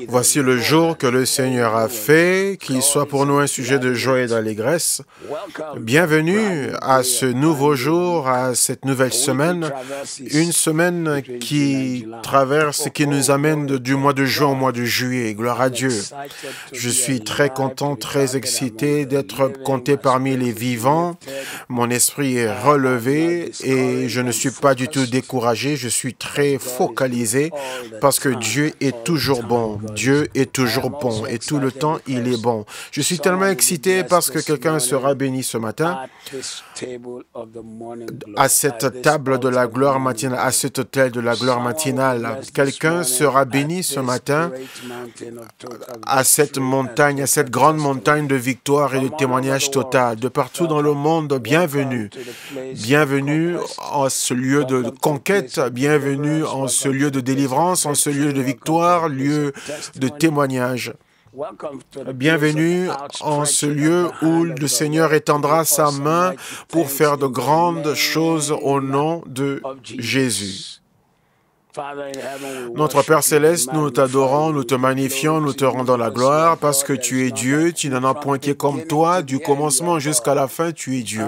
Voici le jour que le Seigneur a fait, qu'il soit pour nous un sujet de joie et d'allégresse. Bienvenue à ce nouveau jour, à cette nouvelle semaine, une semaine qui traverse et qui nous amène du mois de juin au mois de juillet. Gloire à Dieu. Je suis très content, très excité d'être compté parmi les vivants. Mon esprit est relevé et je ne suis pas du tout découragé. Je suis très focalisé parce que Dieu est toujours bon. Dieu est toujours bon et tout le temps, il est bon. Je suis tellement excité parce que quelqu'un sera béni ce matin à cette table de la gloire matinale, à cet autel de la gloire matinale. Quelqu'un sera béni ce matin à cette montagne, à cette grande montagne de victoire et de témoignage total. De partout dans le monde, bienvenue. Bienvenue en ce lieu de conquête, bienvenue en ce lieu de délivrance, en ce lieu de victoire, lieu de témoignage. Bienvenue en ce lieu où le Seigneur étendra sa main pour faire de grandes choses au nom de Jésus. Notre Père Céleste, nous t'adorons, nous te magnifions, nous te rendons la gloire parce que tu es Dieu, tu n'en as point qui est comme toi, du commencement jusqu'à la fin, tu es Dieu.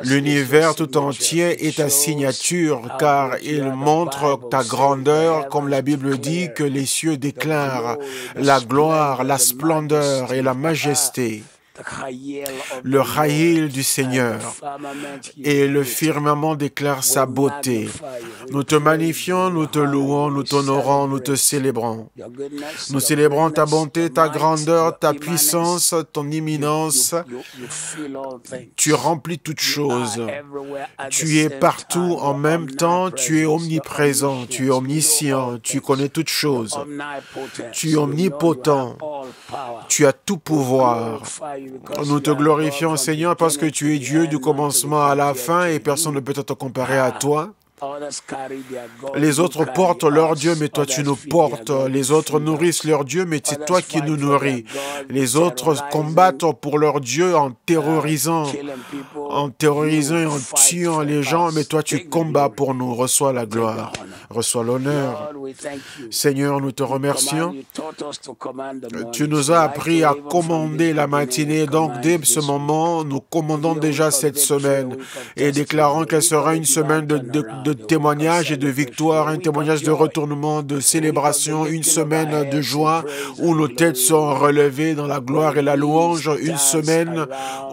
L'univers tout entier est ta signature car il montre ta grandeur, comme la Bible dit, que les cieux déclarent la gloire, la splendeur et la majesté. Le raïl du Seigneur et le firmament déclare sa beauté. Nous te magnifions, nous te louons, nous t'honorons, nous te célébrons. Nous célébrons ta bonté, ta grandeur, ta puissance, ton imminence. Tu remplis toutes choses. Tu es partout en même temps, tu es omniprésent, tu es omniscient, tu connais toutes choses. Tu es omnipotent, tu as tout pouvoir. Nous te glorifions, Seigneur, parce que tu es Dieu du commencement à la fin et personne ne peut te comparer à toi. Les autres portent leur Dieu, mais toi tu nous portes. Les autres nourrissent leur Dieu, mais c'est toi qui nous nourris. Les autres combattent pour leur Dieu en terrorisant et en tuant les gens, mais toi tu combats pour nous. Reçois la gloire, reçois l'honneur. Seigneur, nous te remercions. Tu nous as appris à commander la matinée, donc dès ce moment, nous commandons déjà cette semaine et déclarons qu'elle sera une semaine de témoignage et de victoire, un témoignage de retournement, de célébration, une semaine de joie où nos têtes sont relevées dans la gloire et la louange, une semaine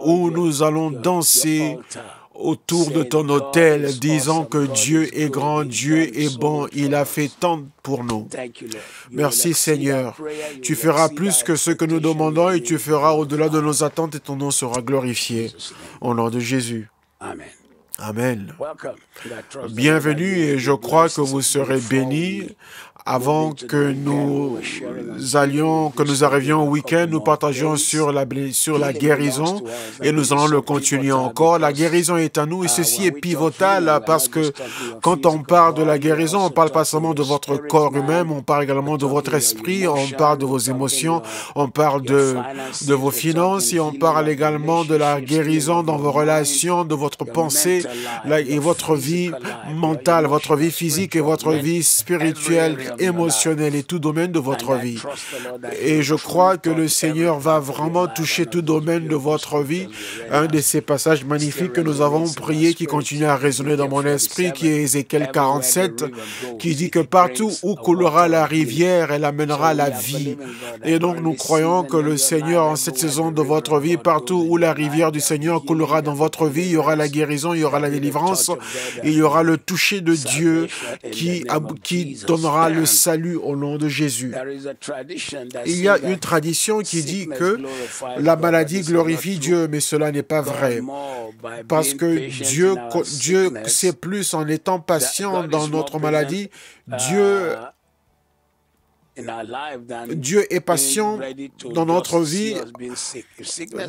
où nous allons danser autour de ton autel, disant que Dieu est grand, Dieu est bon, il a fait tant pour nous. Merci Seigneur. Tu feras plus que ce que nous demandons et tu feras au-delà de nos attentes et ton nom sera glorifié. Au nom de Jésus. Amen. Amen. Bienvenue et je crois que vous serez bénis. Avant que nous arrivions au week-end, nous partagions sur la guérison et nous allons le continuer encore. La guérison est à nous et ceci est pivotal parce que quand on parle de la guérison, on ne parle pas seulement de votre corps humain, mais on parle également de votre esprit, on parle de vos émotions, on parle de vos finances et on parle également de la guérison dans vos relations, de votre pensée et votre vie mentale, votre vie physique et votre vie spirituelle, émotionnel et tout domaine de votre vie. Et je crois que le Seigneur va vraiment toucher tout domaine de votre vie. Un de ces passages magnifiques que nous avons prié qui continue à résonner dans mon esprit, qui est Ézéchiel 47, qui dit que partout où coulera la rivière, elle amènera la vie. Et donc nous croyons que le Seigneur, en cette saison de votre vie, partout où la rivière du Seigneur coulera dans votre vie, il y aura la guérison, il y aura la délivrance, et il y aura le toucher de Dieu qui donnera le salut au nom de Jésus. Il y a une tradition qui dit que la maladie glorifie Dieu, mais cela n'est pas vrai. Parce que Dieu sait plus en étant patient dans notre maladie. Dieu Dieu est patient dans notre vie.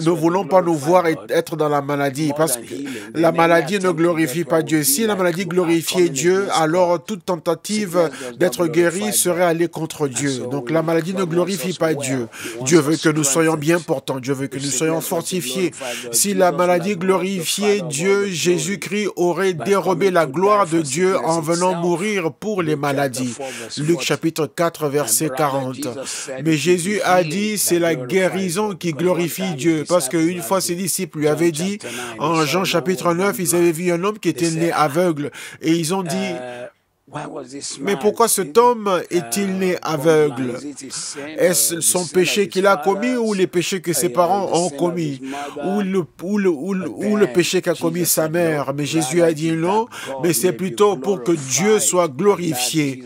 Ne voulons pas nous voir être dans la maladie, parce que la maladie ne glorifie pas Dieu. Si la maladie glorifiait Dieu, alors toute tentative d'être guéri serait aller contre Dieu. Donc la maladie ne glorifie pas Dieu. Dieu veut que nous soyons bien portants. Dieu veut que nous soyons fortifiés. Si la maladie glorifiait Dieu, Jésus-Christ aurait dérobé la gloire de Dieu en venant mourir pour les maladies. Luc chapitre 4, verset 40. Mais Jésus a dit, c'est la guérison qui glorifie Dieu. Parce qu'une fois ses disciples lui avaient dit, en Jean chapitre 9, ils avaient vu un homme qui était né aveugle. Et ils ont dit, mais pourquoi cet homme est-il né aveugle? Est-ce son péché qu'il a commis ou les péchés que ses parents ont commis? Ou le péché qu'a commis sa mère? Mais Jésus a dit non, mais c'est plutôt pour que Dieu soit glorifié.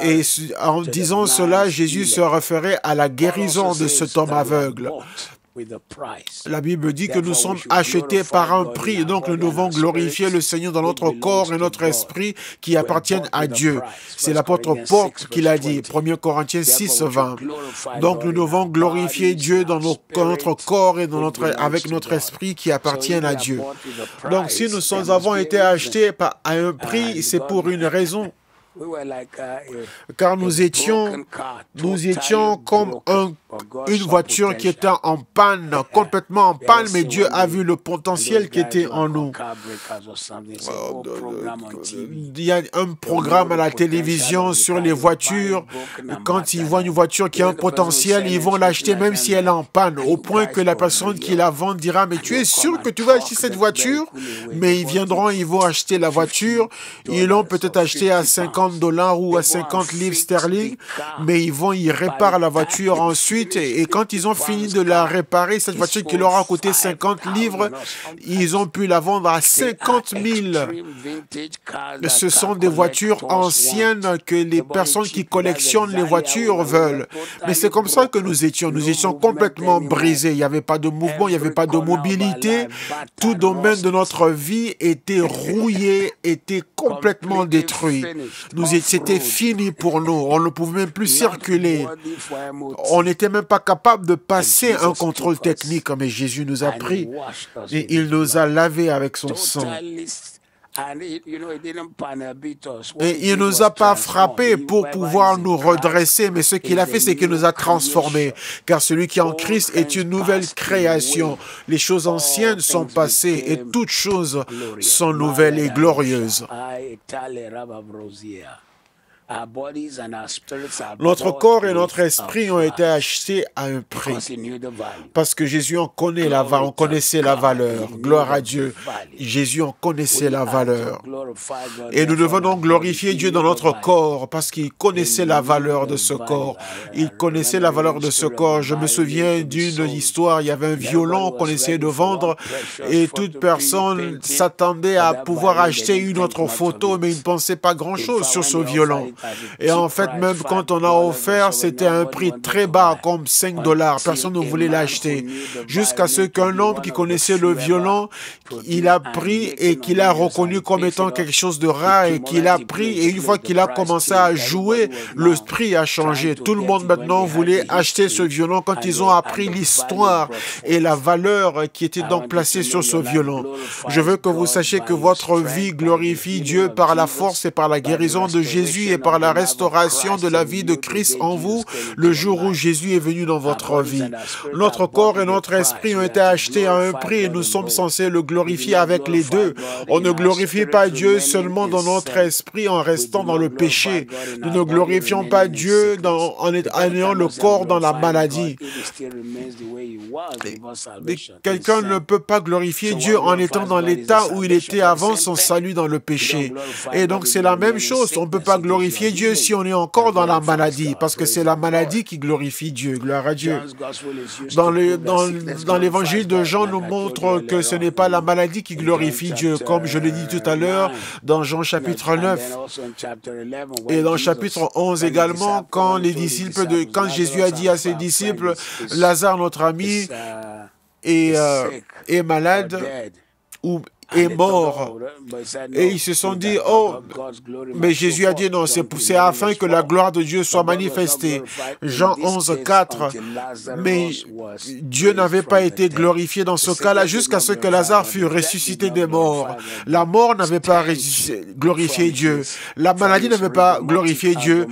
Et en disant cela, Jésus se référait à la guérison de cet homme aveugle. La Bible dit que nous sommes achetés par un prix, donc nous devons glorifier le Seigneur dans notre corps et notre esprit qui appartiennent à Dieu. C'est l'apôtre Paul qui l'a dit, 1 Corinthiens 6, 20. Donc nous devons glorifier Dieu dans notre corps et avec notre esprit qui appartiennent à Dieu. Donc si nous avons été achetés à un prix, c'est pour une raison. Car nous étions comme une voiture qui était en panne, complètement en panne, mais Dieu a vu le potentiel qui était en nous. Il y a un programme à la télévision sur les voitures. Quand ils voient une voiture qui a un potentiel, ils vont l'acheter même si elle est en panne, au point que la personne qui la vend dira, mais tu es sûr que tu vas acheter cette voiture? Mais ils viendront, ils vont acheter la voiture, ils l'ont peut-être acheté à $50 ou à 50 livres sterling, mais ils vont y réparer la voiture ensuite, et quand ils ont fini de la réparer, cette voiture qui leur a coûté 50 livres, ils ont pu la vendre à 50 000. Ce sont des voitures anciennes que les personnes qui collectionnent les voitures veulent. Mais c'est comme ça que nous étions complètement brisés. Il n'y avait pas de mouvement, il n'y avait pas de mobilité. Tout domaine de notre vie était rouillé, était complètement détruit. C'était fini pour nous. On ne pouvait même plus circuler. On n'était même pas capable de passer un contrôle technique, mais Jésus nous a pris et il nous a lavés avec son sang. Et il ne nous a pas frappés pour pouvoir nous redresser, mais ce qu'il a fait, c'est qu'il nous a transformés. Car celui qui est en Christ est une nouvelle création. Les choses anciennes sont passées et toutes choses sont nouvelles et glorieuses. Notre corps et notre esprit ont été achetés à un prix. Parce que Jésus en connaissait la valeur. Gloire à Dieu. Jésus en connaissait la valeur. Et nous devons donc glorifier Dieu dans notre corps parce qu'il connaissait la valeur de ce corps. Il connaissait la valeur de ce corps. Je me souviens d'une histoire, il y avait un violon qu'on essayait de vendre et toute personne s'attendait à pouvoir acheter une autre photo, mais il ne pensait pas grand-chose sur ce violon. Et en fait, même quand on a offert, c'était à un prix très bas, comme $5. Personne ne voulait l'acheter. Jusqu'à ce qu'un homme qui connaissait le violon, il a pris et qu'il a reconnu comme étant quelque chose de rare et qu'il a pris. Et une fois qu'il a commencé à jouer, le prix a changé. Tout le monde maintenant voulait acheter ce violon quand ils ont appris l'histoire et la valeur qui était donc placée sur ce violon. Je veux que vous sachiez que votre vie glorifie Dieu par la force et par la guérison de Jésus et par la restauration de la vie de Christ en vous le jour où Jésus est venu dans votre vie. Notre corps et notre esprit ont été achetés à un prix et nous sommes censés le glorifier avec les deux. On ne glorifie pas Dieu seulement dans notre esprit en restant dans le péché. Nous ne glorifions pas Dieu en ayant le corps dans la maladie. Quelqu'un ne peut pas glorifier Dieu en étant dans l'état où il était avant son salut dans le péché. Et donc c'est la même chose. On ne peut pas glorifier Dieu si on est encore dans la maladie, parce que c'est la maladie qui glorifie Dieu. Gloire à Dieu. Dans l'évangile de Jean nous montre que ce n'est pas la maladie qui glorifie Dieu, comme je l'ai dit tout à l'heure dans Jean chapitre 9 et dans chapitre 11 également, quand Jésus a dit à ses disciples, Lazare, notre ami, est malade, ou est mort. Et ils se sont dit, oh, mais Jésus a dit non, c'est afin que la gloire de Dieu soit manifestée. Jean 11, 4. Mais Dieu n'avait pas été glorifié dans ce cas-là jusqu'à ce que Lazare fût ressuscité des morts. La mort n'avait pas glorifié Dieu. La maladie n'avait pas glorifié Dieu.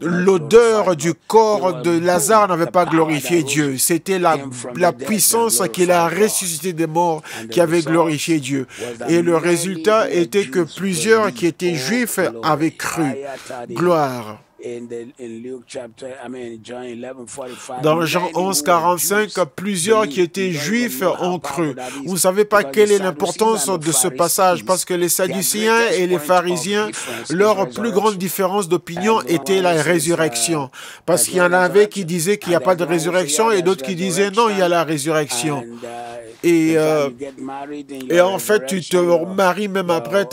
L'odeur du corps de Lazare n'avait pas glorifié Dieu. C'était la puissance qu'il a ressuscité des morts qui avait glorifié Dieu. Et le résultat était que plusieurs qui étaient juifs avaient cru. Gloire. Dans Jean 11, 45, plusieurs qui étaient juifs ont cru. Vous ne savez pas quelle est l'importance de ce passage, parce que les Sadducéens et les pharisiens, leur plus grande différence d'opinion était la résurrection. Parce qu'il y en avait qui disaient qu'il n'y a pas de résurrection et d'autres qui disaient non, il y a la résurrection. Et en fait, tu te maries même après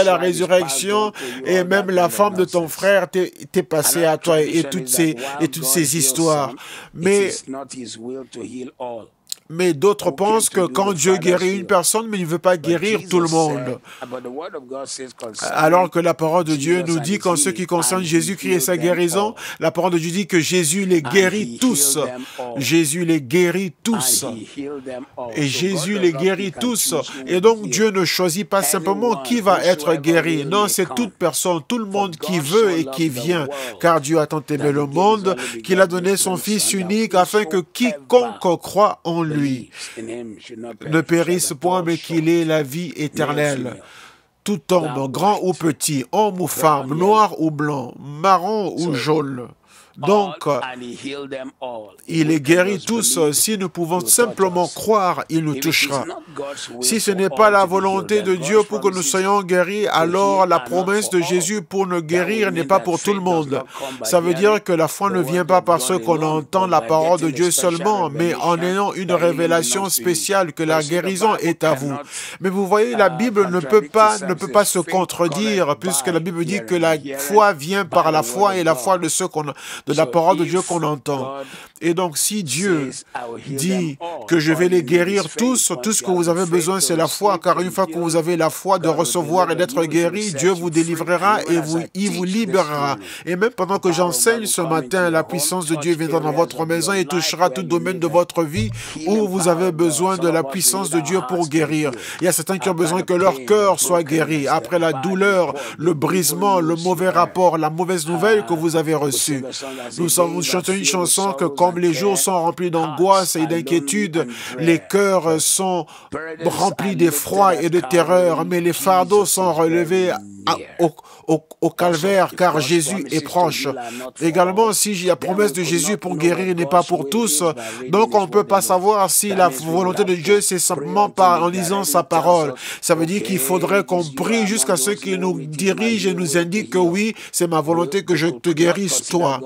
la résurrection, et même la femme de ton frère t'est passée à toi, et toutes ces histoires. Mais d'autres pensent que quand Dieu guérit une personne, mais il ne veut pas guérir tout le monde. Alors que la parole de Dieu nous dit qu'en ce qui concerne Jésus-Christ et sa guérison, la parole de Dieu dit que Jésus les guérit tous. Jésus les guérit tous. Et Jésus les guérit tous. Et donc Dieu ne choisit pas simplement qui va être guéri. Non, c'est toute personne, tout le monde qui veut et qui vient. Car Dieu a tant aimé le monde qu'il a donné son Fils unique afin que quiconque croit en lui ne périsse point, mais qu'il ait la vie éternelle. Tout homme, grand ou petit, homme ou femme, noir ou blanc, marron ou jaune. Donc, il les guérit tous. Si nous pouvons simplement croire, il nous touchera. Si ce n'est pas la volonté de Dieu pour que nous soyons guéris, alors la promesse de Jésus pour nous guérir n'est pas pour tout le monde. Ça veut dire que la foi ne vient pas parce qu'on entend la parole de Dieu seulement, mais en ayant une révélation spéciale que la guérison est à vous. Mais vous voyez, la Bible ne peut pas se contredire, puisque la Bible dit que la foi vient par la foi et la foi de la parole de Dieu qu'on entend. Et donc, si Dieu dit que je vais les guérir tous, tout ce que vous avez besoin, c'est la foi, car une fois que vous avez la foi de recevoir et d'être guéri, Dieu vous délivrera et il vous libérera. Et même pendant que j'enseigne ce matin, la puissance de Dieu viendra dans votre maison et touchera tout domaine de votre vie où vous avez besoin de la puissance de Dieu pour guérir. Il y a certains qui ont besoin que leur cœur soit guéri après la douleur, le brisement, le mauvais rapport, la mauvaise nouvelle que vous avez reçue. Nous chantons une chanson que comme les jours sont remplis d'angoisse et d'inquiétude, les cœurs sont remplis d'effroi et de terreur, mais les fardeaux sont relevés au calvaire, car Jésus est proche. Également, si la promesse de Jésus pour guérir n'est pas pour tous, donc on ne peut pas savoir si la volonté de Dieu, c'est simplement en lisant sa parole. Ça veut dire qu'il faudrait qu'on prie jusqu'à ce qu'il nous dirige et nous indique que oui, c'est ma volonté que je te guérisse toi.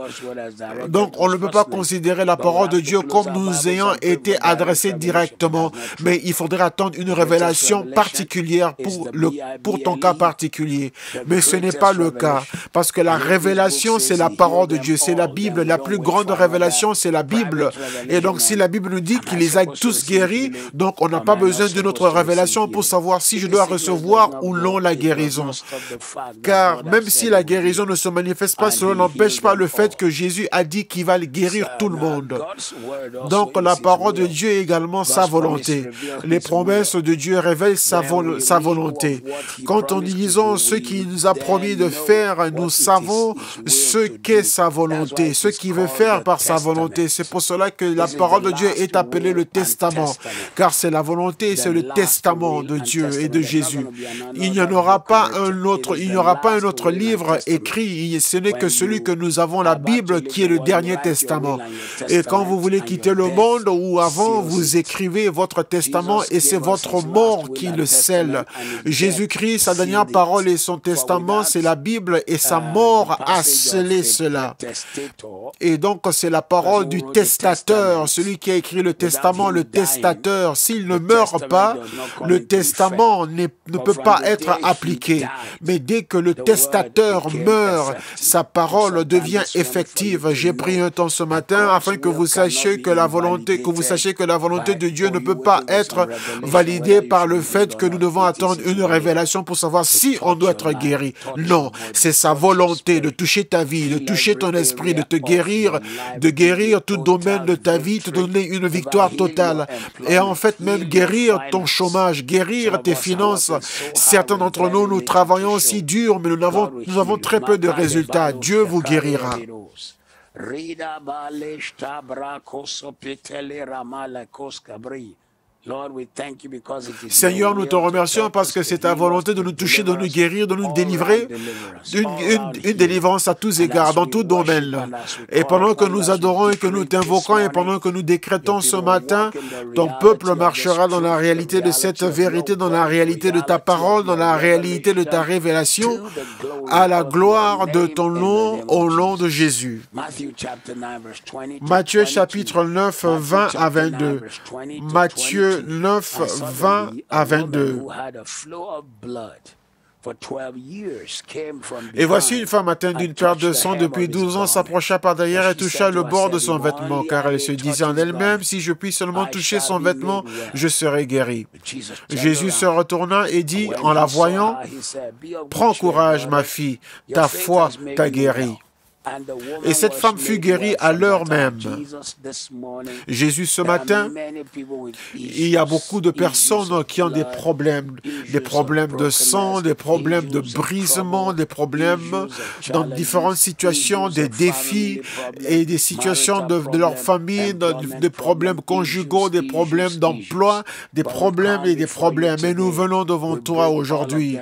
Donc, on ne peut pas considérer la parole de Dieu comme nous ayant été adressés directement, mais il faudrait attendre une révélation particulière pour ton cas particulier. Mais ce n'est pas le cas, parce que la révélation, c'est la parole de Dieu, c'est la Bible. La plus grande révélation, c'est la Bible. Et donc, si la Bible nous dit qu'il les a tous guéris, donc on n'a pas besoin d'une autre révélation pour savoir si je dois recevoir ou non la guérison. Car même si la guérison ne se manifeste pas, cela n'empêche pas le fait que Jésus a dit qu'il va guérir tout le monde. Donc, la parole de Dieu est également sa volonté. Les promesses de Dieu révèlent sa volonté. Quand on lisons ce qu'il nous a promis de faire, nous savons ce qu'est sa volonté, ce qu'il veut faire par sa volonté. C'est pour cela que la parole de Dieu est appelée le testament, car c'est la volonté, c'est le testament de Dieu et de Jésus. Il n'y aura pas un autre livre écrit, ce n'est que celui que nous avons, la Bible, qui est le dernier testament. Et quand vous voulez quitter le monde ou avant, vous écrivez votre testament et c'est votre mort qui le scelle. Jésus-Christ, sa dernière parole et son testament, c'est la Bible et sa mort a scellé cela. Et donc, c'est la parole du testateur, celui qui a écrit le testament, le testateur. S'il ne meurt pas, le testament ne peut pas être appliqué. Mais dès que le testateur meurt, sa parole devient effective. J'ai pris un temps ce matin afin que vous sachiez que la volonté de Dieu ne peut pas être validée par le fait que nous devons attendre une révélation pour savoir si on doit être guéri. Non, c'est sa volonté de toucher ta vie, de toucher ton esprit, de te guérir, de guérir tout domaine de ta vie, te donner une victoire totale. Et en fait, même guérir ton chômage, guérir tes finances. Certains d'entre nous, nous travaillons aussi dur, mais nous avons très peu de résultats. Dieu vous guérira. Seigneur, nous te remercions parce que c'est ta volonté de nous toucher, de nous guérir, de nous délivrer, une délivrance à tous égards, dans tout domaine. Et pendant que nous adorons et que nous t'invoquons et pendant que nous décrétons ce matin, ton peuple marchera dans la réalité de cette vérité, dans la réalité de ta parole, dans la réalité de ta révélation, à la gloire de ton nom, au nom de Jésus. Matthieu chapitre 9, 20 à 22. Matthieu 9, 20 à 22. Et voici une femme atteinte d'une perte de sang depuis 12 ans s'approcha par derrière et toucha le bord de son vêtement, car elle se disait en elle-même, si je puis seulement toucher son vêtement, je serai guérie. Jésus se retourna et dit, en la voyant, prends courage, ma fille, ta foi t'a guérie. Et cette femme fut guérie à l'heure même. Jésus, ce matin, il y a beaucoup de personnes qui ont des problèmes de sang, des problèmes de brisement, des problèmes dans différentes situations, des défis et des situations de leur famille, des problèmes conjugaux, des problèmes d'emploi, des problèmes et des problèmes. Et nous venons devant toi aujourd'hui.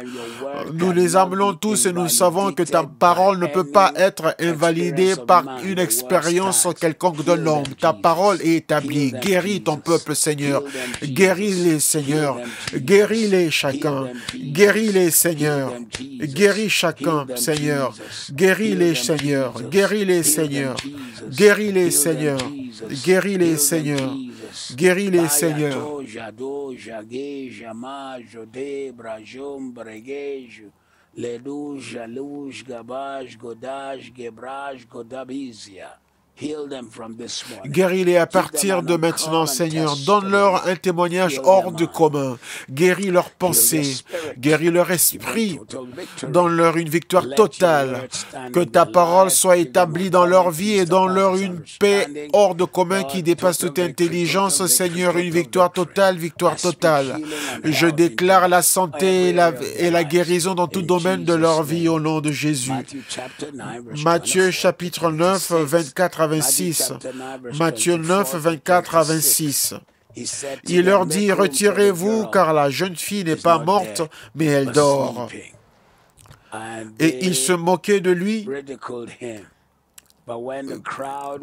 Nous les amenons tous et nous savons que ta parole ne peut pas être invalidée par une expérience quelconque de l'homme. Ta parole est établie. Guéris ton peuple, Seigneur. Guéris-les, Seigneur. Guéris-les chacun. Guéris-les, Seigneur. Guéris chacun, Seigneur. Guéris-les, Seigneur. Guéris-les, Seigneur. Guéris-les, Seigneur. Guéris-les, Seigneur. Guéris-les, Seigneur. Guéris-les à partir de maintenant, Seigneur. Donne-leur un témoignage hors du commun. Guéris leurs pensées. Guéris leur esprit. Donne-leur une victoire totale. Que ta parole soit établie dans leur vie et donne-leur une paix hors de commun qui dépasse toute intelligence, Seigneur. Une victoire totale, victoire totale. Je déclare la santé et la guérison dans tout domaine de leur vie au nom de Jésus. Matthieu chapitre 9, 24 à 26. Matthieu 9, 24 à 26. Il leur dit, retirez-vous, car la jeune fille n'est pas morte, mais elle dort. Et ils se moquaient de lui.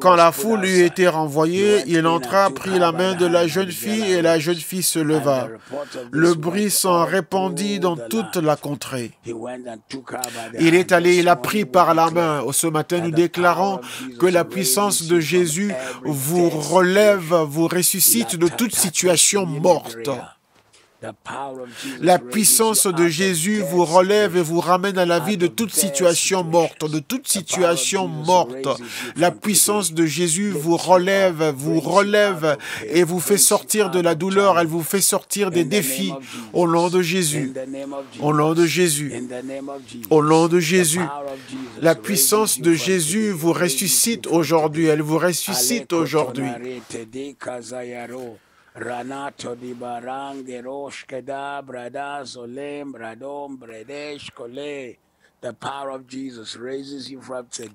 Quand la foule lui était renvoyée, il entra, prit la main de la jeune fille, et la jeune fille se leva. Le bruit s'en répandit dans toute la contrée. Il est allé, il a pris par la main. Ce matin, nous déclarons que la puissance de Jésus vous relève, vous ressuscite de toute situation morte. La puissance de Jésus vous relève et vous ramène à la vie de toute situation morte, de toute situation morte. La puissance de Jésus vous relève et vous fait sortir de la douleur, elle vous fait sortir des défis. Au nom de Jésus, au nom de Jésus, au nom de Jésus. La puissance de Jésus vous ressuscite aujourd'hui, elle vous ressuscite aujourd'hui. Ranato di barange roshkeda brada zolem bradom bredesh kole.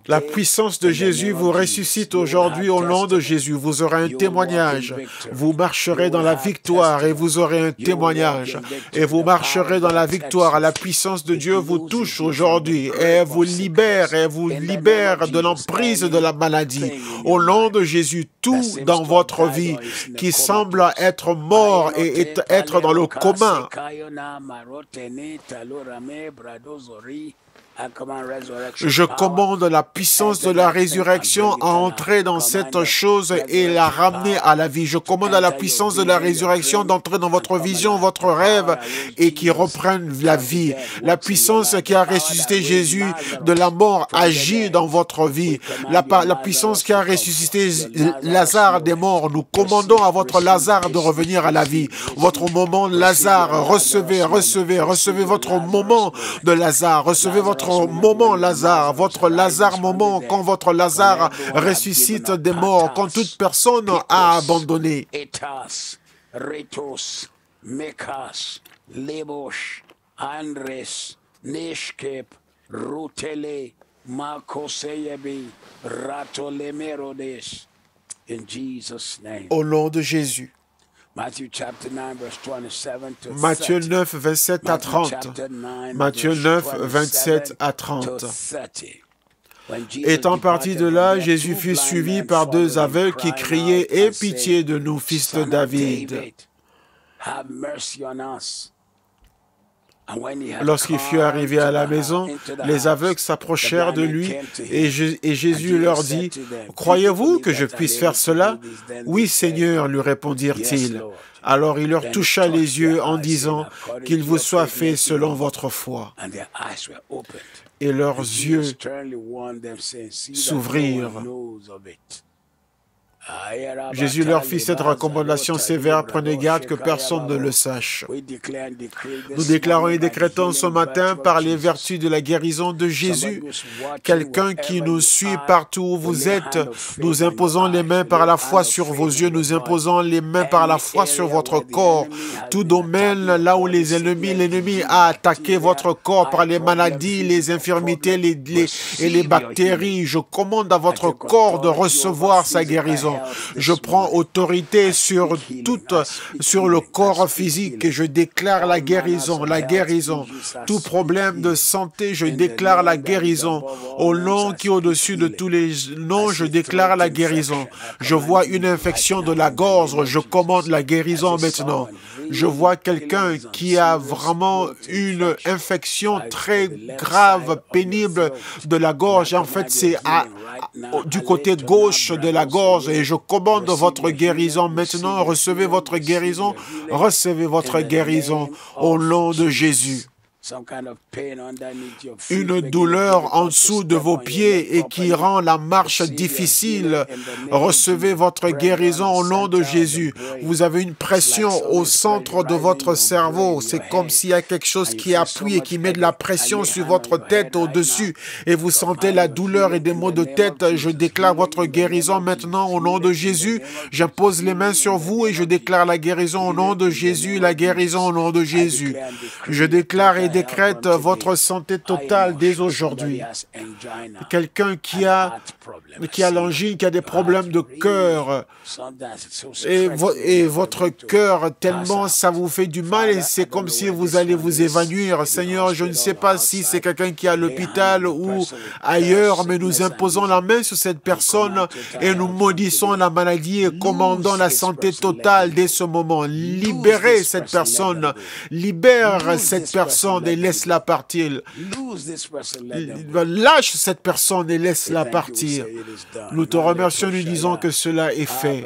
La puissance de Jésus vous ressuscite aujourd'hui au nom de Jésus. Vous aurez un témoignage. Vous marcherez dans la victoire et vous aurez un témoignage. Et vous marcherez dans la victoire. La puissance de Dieu vous touche aujourd'hui et elle vous libère de l'emprise de la maladie. Au nom de Jésus, tout dans votre vie qui semble être mort et être dans le commun. Je commande la puissance de la résurrection à entrer dans cette chose et la ramener à la vie. Je commande à la puissance de la résurrection d'entrer dans votre vision, votre rêve et qui reprenne la vie. La puissance qui a ressuscité Jésus de la mort agit dans votre vie. La puissance qui a ressuscité Lazare des morts, nous commandons à votre Lazare de revenir à la vie. Votre moment Lazare, recevez votre moment de Lazare, recevez votre moment Lazare, votre Lazare moment, quand votre Lazare ressuscite des morts, quand toute personne a abandonné. Au nom de Jésus. Matthieu 9, 27 à 30. Matthieu 9, 27 à 30. Étant parti de là, Jésus fut suivi par deux aveugles qui criaient « Aie pitié de nous, fils de David !» Lorsqu'il fut arrivé à la maison, les aveugles s'approchèrent de lui et Jésus leur dit « Croyez-vous que je puisse faire cela ?»« Oui, Seigneur, lui répondirent-ils. Alors il leur toucha les yeux en disant « Qu'il vous soit fait selon votre foi. » Et leurs yeux s'ouvrirent. Jésus leur fit cette recommandation sévère, prenez garde que personne ne le sache. Nous déclarons et décrétons ce matin par les vertus de la guérison de Jésus, quelqu'un qui nous suit partout où vous êtes, nous imposons les mains par la foi sur vos yeux, nous imposons les mains par la foi sur votre corps. Tout domaine là où l'ennemi a attaqué votre corps par les maladies, les infirmités et les bactéries, je commande à votre corps de recevoir sa guérison. Je prends autorité sur le corps physique et je déclare la guérison, la guérison. Tout problème de santé, je déclare la guérison. Au nom qui est au-dessus de tous les noms, je déclare la guérison. Je vois une infection de la gorge, je commande la guérison maintenant. Je vois quelqu'un qui a vraiment une infection très grave, pénible de la gorge. En fait, c'est du côté gauche de la gorge et je commande votre guérison maintenant. Recevez votre guérison au nom de Jésus. Une douleur en dessous de vos pieds et qui rend la marche difficile. Recevez votre guérison au nom de Jésus. Vous avez une pression au centre de votre cerveau. C'est comme s'il y a quelque chose qui appuie et qui met de la pression sur votre tête au-dessus. Et vous sentez la douleur et des maux de tête. Je déclare votre guérison maintenant au nom de Jésus. J'impose les mains sur vous et je déclare la guérison au nom de Jésus. La guérison au nom de Jésus. Je déclare et décrète votre santé totale dès aujourd'hui. Quelqu'un qui a l'angine, qui a des problèmes de cœur, et votre cœur, tellement ça vous fait du mal et c'est comme si vous allez vous évanouir. Seigneur, je ne sais pas si c'est quelqu'un qui est à l'hôpital ou ailleurs, mais nous imposons la main sur cette personne et nous maudissons la maladie et commandons la santé totale dès ce moment. Libérez cette personne, libère cette personne et laisse-la partir. Lâche cette personne et laisse-la partir. Nous te remercions, nous disons que cela est fait.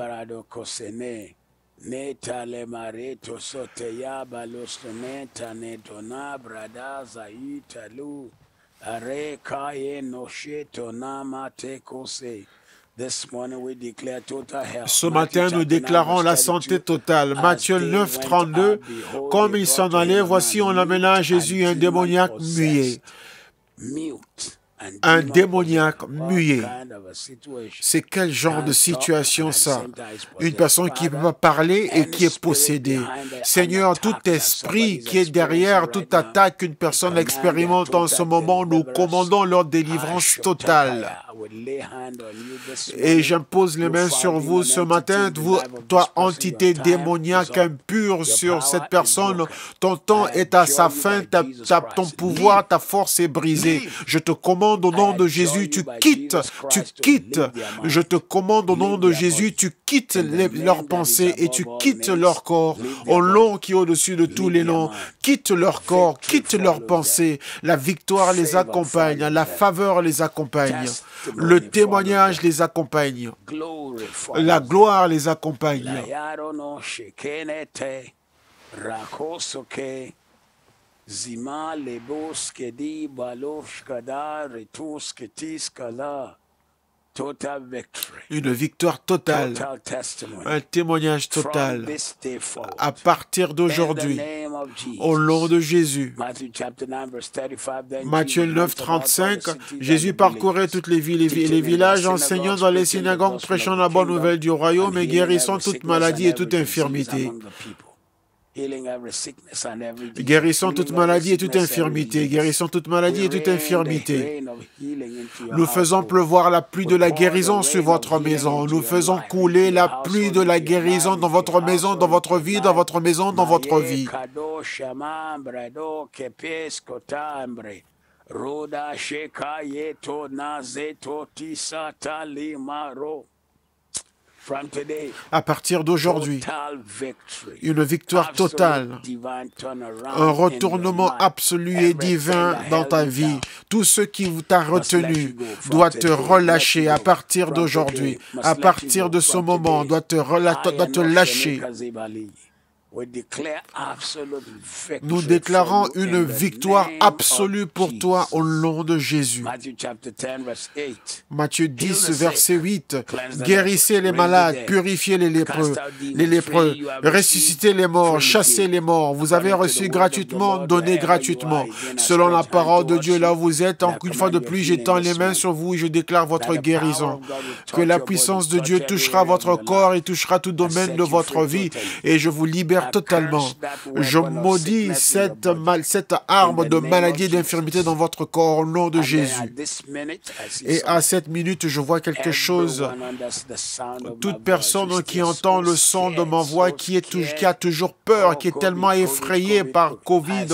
Ce matin, nous déclarons la santé totale. Matthieu 9, 32. Comme ils s'en allaient, voici on amena Jésus un démoniaque muet. Un démoniaque muet. C'est quel genre de situation ça? Une personne qui ne peut pas parler et qui est possédée. Seigneur, tout esprit qui est derrière toute attaque qu'une personne expérimente en ce moment, nous commandons leur délivrance totale. Et j'impose les mains sur vous ce matin, toi entité démoniaque impure sur cette personne, ton temps est à sa fin, ton pouvoir, ta force est brisée. Je te commande commande au nom de Jésus, tu quittes. Je te commande au nom de Jésus, tu quittes leurs pensées et tu quittes leur corps. Au nom qui est au-dessus de tous les noms, quitte leur corps, quitte leurs pensées. La victoire les accompagne, la faveur les accompagne, le témoignage les accompagne, la gloire les accompagne. Une victoire totale, un témoignage total à partir d'aujourd'hui, au nom de Jésus. Matthieu 9, 35, Jésus parcourait toutes les villes et les villages, enseignant dans les synagogues, prêchant la bonne nouvelle du royaume et guérissant toute maladie et toute infirmité. Guérissons toute maladie et toute infirmité. Guérissons toute maladie et toute infirmité. Nous faisons pleuvoir la pluie de la guérison sur votre maison. Nous faisons couler la pluie de la guérison dans votre maison, dans votre vie, dans votre maison, dans votre vie. À partir d'aujourd'hui, une victoire totale, un retournement absolu et divin dans ta vie. Tout ce qui t'a retenu doit te relâcher à partir d'aujourd'hui. À partir de ce moment, doit te lâcher. Nous déclarons une victoire absolue pour toi au nom de Jésus. Matthieu 10, verset 8. Guérissez les malades, purifiez les lépreux, ressuscitez les morts, chassez les morts. Vous avez reçu gratuitement, donnez gratuitement. Selon la parole de Dieu, là où vous êtes, une fois de plus, j'étends les mains sur vous et je déclare votre guérison. Que la puissance de Dieu touchera votre corps et touchera tout domaine de votre vie et je vous libère totalement. Je maudis cette arme de maladie et d'infirmité dans votre corps au nom de Jésus. Et à cette minute, je vois quelque chose. Toute personne qui entend le son de ma voix, qui a toujours peur, qui est tellement effrayée par Covid,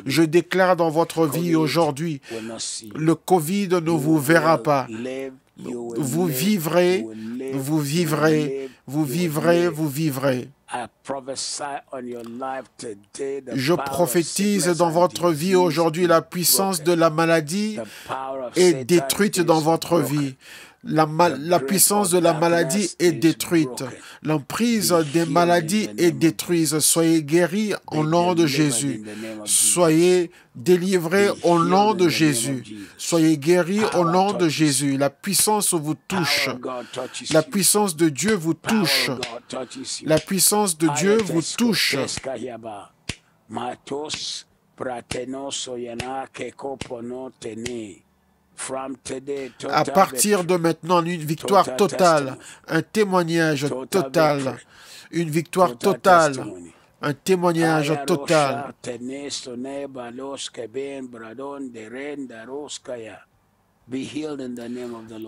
je déclare dans votre vie aujourd'hui, le Covid ne vous verra pas. Vous vivrez, vous vivrez, vous vivrez, vous vivrez. Je prophétise dans votre vie aujourd'hui, la puissance de la maladie est détruite dans votre vie. La puissance de la maladie est détruite. L'emprise des maladies est détruite. Soyez guéris au nom de Jésus. Soyez délivrés au nom de Jésus. Soyez guéris au nom de Jésus. La puissance vous touche. La puissance de Dieu vous touche. La puissance de Dieu vous touche. À partir de maintenant, une victoire totale, un témoignage total, une victoire totale, un témoignage total.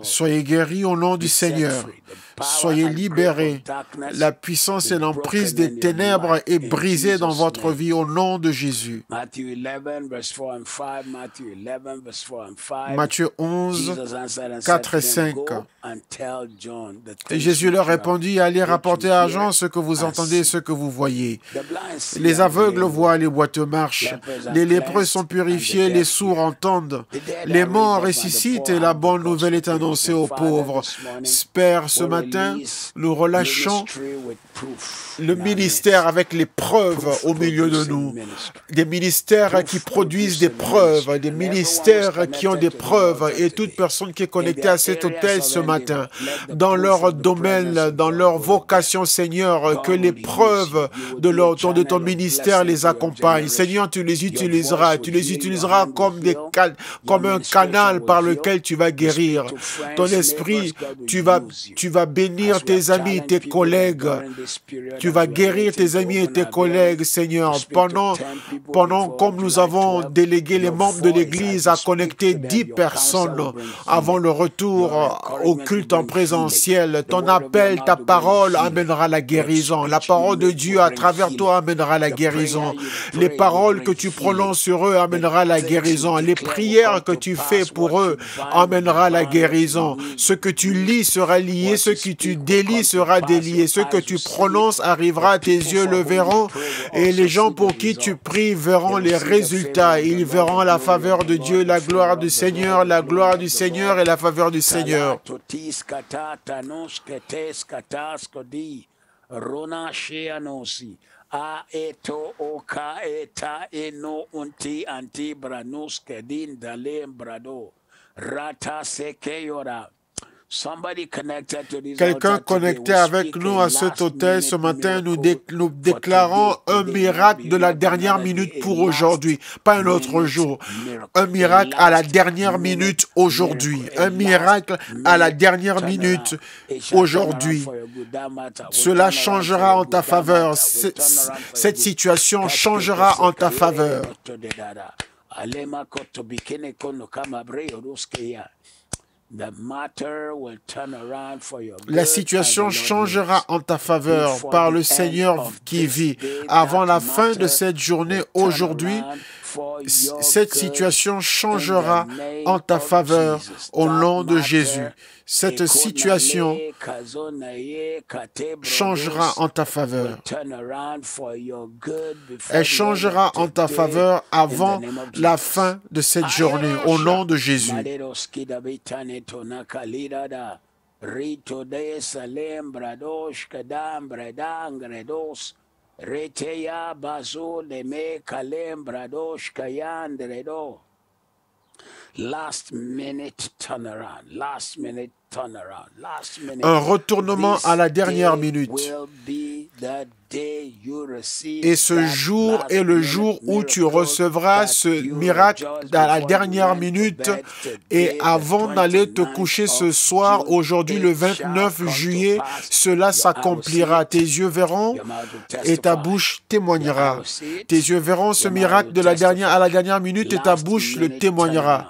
Soyez guéris au nom du Seigneur. Soyez libérés. La puissance et l'emprise des ténèbres est brisée dans votre vie au nom de Jésus. Matthieu 11, 4 et 5. Et Jésus leur répondit, allez rapporter à Jean ce que vous entendez et ce que vous voyez. Les aveugles voient, les boiteux marchent, les lépreux sont purifiés, les sourds entendent, les morts ressuscitent et la bonne nouvelle est annoncée aux pauvres. Père, ce matin, nous relâchons le ministère avec les preuves au milieu de nous. Des ministères qui produisent des preuves, des ministères qui ont des preuves et toute personne qui est connectée à cet hôtel ce matin, dans leur domaine, dans leur vocation, Seigneur, que les preuves de ton ministère les accompagnent. Seigneur, tu les utiliseras comme un canal par lequel lesquels tu vas guérir. Ton esprit, tu vas bénir tes amis, tes collègues. Tu vas guérir tes amis et tes collègues, Seigneur. Pendant comme nous avons délégué les membres de l'Église à connecter 10 personnes avant le retour au culte en présentiel, ton appel, ta parole amènera la guérison. La parole de Dieu à travers toi amènera la guérison. Les paroles que tu prononces sur eux amènera la guérison. Les prières que tu fais pour eux amènera la guérison. Ce que tu lis sera lié, ce que tu délies sera délié. Ce que tu prononces arrivera, tes yeux le verront et les gens pour qui tu pries verront les résultats. Ils verront la faveur de Dieu, la gloire du Seigneur et la faveur du Seigneur. Quelqu'un connecté avec nous à cet hôtel ce matin, nous déclarons un miracle de la dernière minute pour aujourd'hui, pas un autre jour. Un miracle à la dernière minute aujourd'hui. Un miracle à la dernière minute aujourd'hui. Cela changera en ta faveur. Cette situation changera en ta faveur. La situation changera en ta faveur par le Seigneur qui vit. Avant la fin de cette journée, aujourd'hui, cette situation changera en ta faveur au nom de Jésus. Cette situation changera en ta faveur. Elle changera en ta faveur avant la fin de cette journée, au nom de Jésus. Un retournement à la dernière minute. Et ce jour est le jour où tu recevras ce miracle à la dernière minute. Et avant d'aller te coucher ce soir, aujourd'hui le 29 juillet, cela s'accomplira. Tes yeux verront et ta bouche témoignera. Tes yeux verront ce miracle à la dernière minute et ta bouche le témoignera.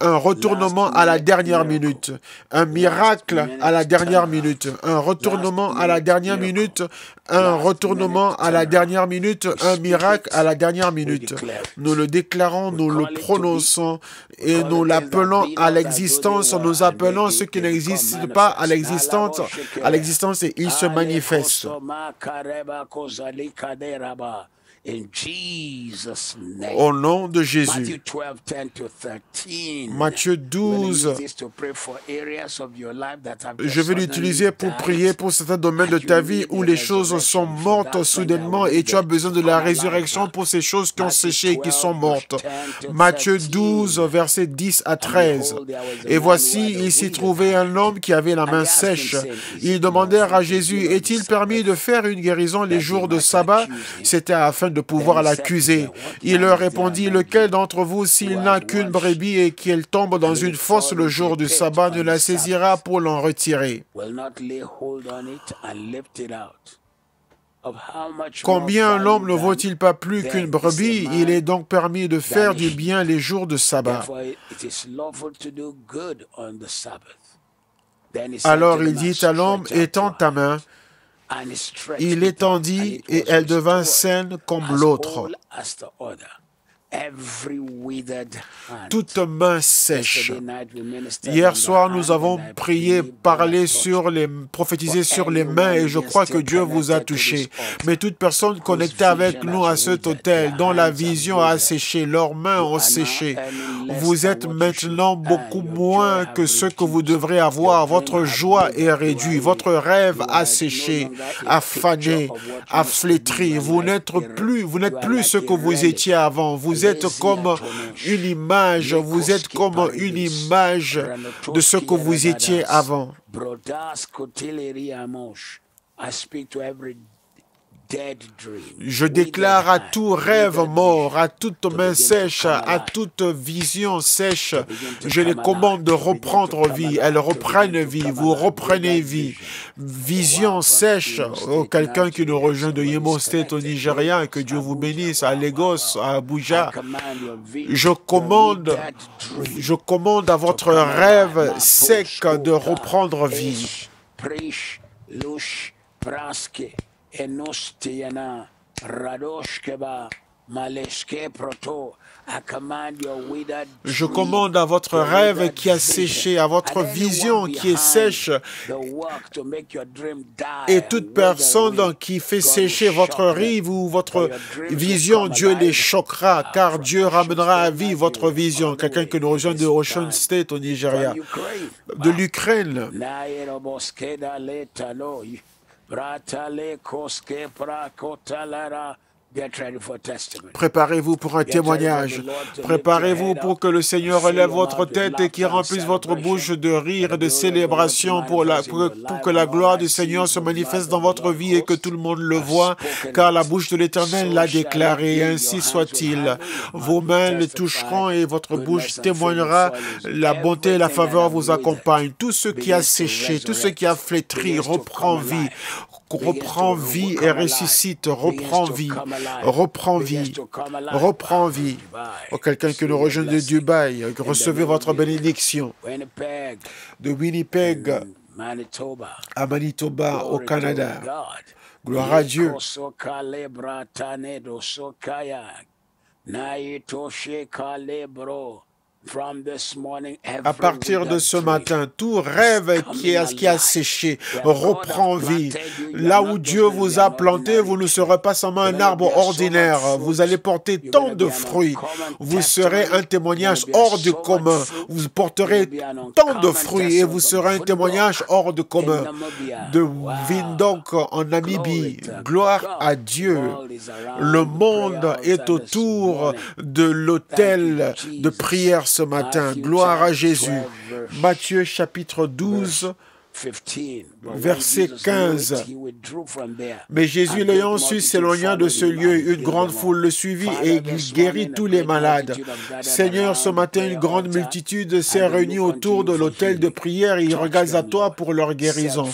Un retournement à la dernière minute, un miracle à la dernière minute, un retournement à la dernière minute, un retournement à la dernière minute, un miracle à la dernière minute. Nous le déclarons, nous le prononçons et nous l'appelons à l'existence. Nous appelons ce qui n'existe pas à l'existence et il se manifeste. Au nom de Jésus. Matthieu 12. Je vais l'utiliser pour prier pour certains domaines de ta vie où les choses sont mortes soudainement et tu as besoin de la résurrection pour ces choses qui ont séché et qui sont mortes. Matthieu 12, versets 10 à 13. Et voici, il s'y trouvait un homme qui avait la main sèche. Ils demandèrent à Jésus, est-il permis de faire une guérison les jours de sabbat? C'était afin de pouvoir l'accuser. Il leur répondit, lequel d'entre vous, s'il n'a qu'une brebis et qu'elle tombe dans une fosse le jour du sabbat, ne la saisira pour l'en retirer? Combien l'homme ne vaut-il pas plus qu'une brebis? Il est donc permis de faire du bien les jours de sabbat. Alors il dit à l'homme, étends ta main. Il l'étendit et elle devint saine comme l'autre. Toute main sèche. Hier soir, nous avons prié, prophétisé sur les mains et je crois que Dieu vous a touché. Mais toute personne connectée avec nous à cet hôtel, dont la vision a séché, leurs mains ont séché, vous êtes maintenant beaucoup moins que ce que vous devrez avoir. Votre joie est réduite, votre rêve a séché, a fané, a flétri. Vous n'êtes plus ce que vous étiez avant. Vous êtes comme une image, de ce que vous étiez avant. Je déclare à tout rêve mort, à toute main sèche, à toute vision sèche, je les commande de reprendre vie. Elles reprennent vie, vous reprenez vie. Vision sèche, oh, quelqu'un qui nous rejoint de Imo State au Nigeria, que Dieu vous bénisse, à Lagos, à Abuja. Je commande à votre rêve sec de reprendre vie. Je commande à votre rêve qui a séché, à votre vision qui est sèche, et toute personne qui fait sécher votre rive ou votre vision, Dieu les choquera, car Dieu ramènera à vie votre vision. Quelqu'un qui nous rejoint de Ocean State au Nigeria, de l'Ukraine. Préparez-vous pour un témoignage. Préparez-vous pour que le Seigneur relève votre tête et qu'il remplisse votre bouche de rire et de célébration pour que la gloire du Seigneur se manifeste dans votre vie et que tout le monde le voit, car la bouche de l'Éternel l'a déclaré, et ainsi soit-il. Vos mains le toucheront et votre bouche témoignera. La bonté et la faveur vous accompagnent. Tout ce qui a séché, tout ce qui a flétri reprend vie et ressuscite, reprend vie. Oh, quelqu'un qui nous rejoint de Dubaï, recevez votre bénédiction. De Winnipeg à Manitoba, au Canada. Gloire à Dieu. À partir de ce matin, tout rêve qui a séché reprend vie. Là où Dieu vous a planté, vous ne serez pas seulement un arbre ordinaire. Vous allez porter tant de fruits. Vous serez un témoignage hors du commun. Vous porterez tant de fruits et vous serez un témoignage hors du commun. De Windhoek en Namibie, gloire à Dieu. Le monde est autour de l'autel de prière ce matin. Gloire à Jésus. Matthieu chapitre 12, verset 15. Mais Jésus, l'ayant su, s'éloigna de ce lieu. Une grande foule le suivit et il guérit tous les malades. Seigneur, ce matin, une grande multitude s'est réunie autour de l'autel de prière et ils regardent à toi pour leur guérison.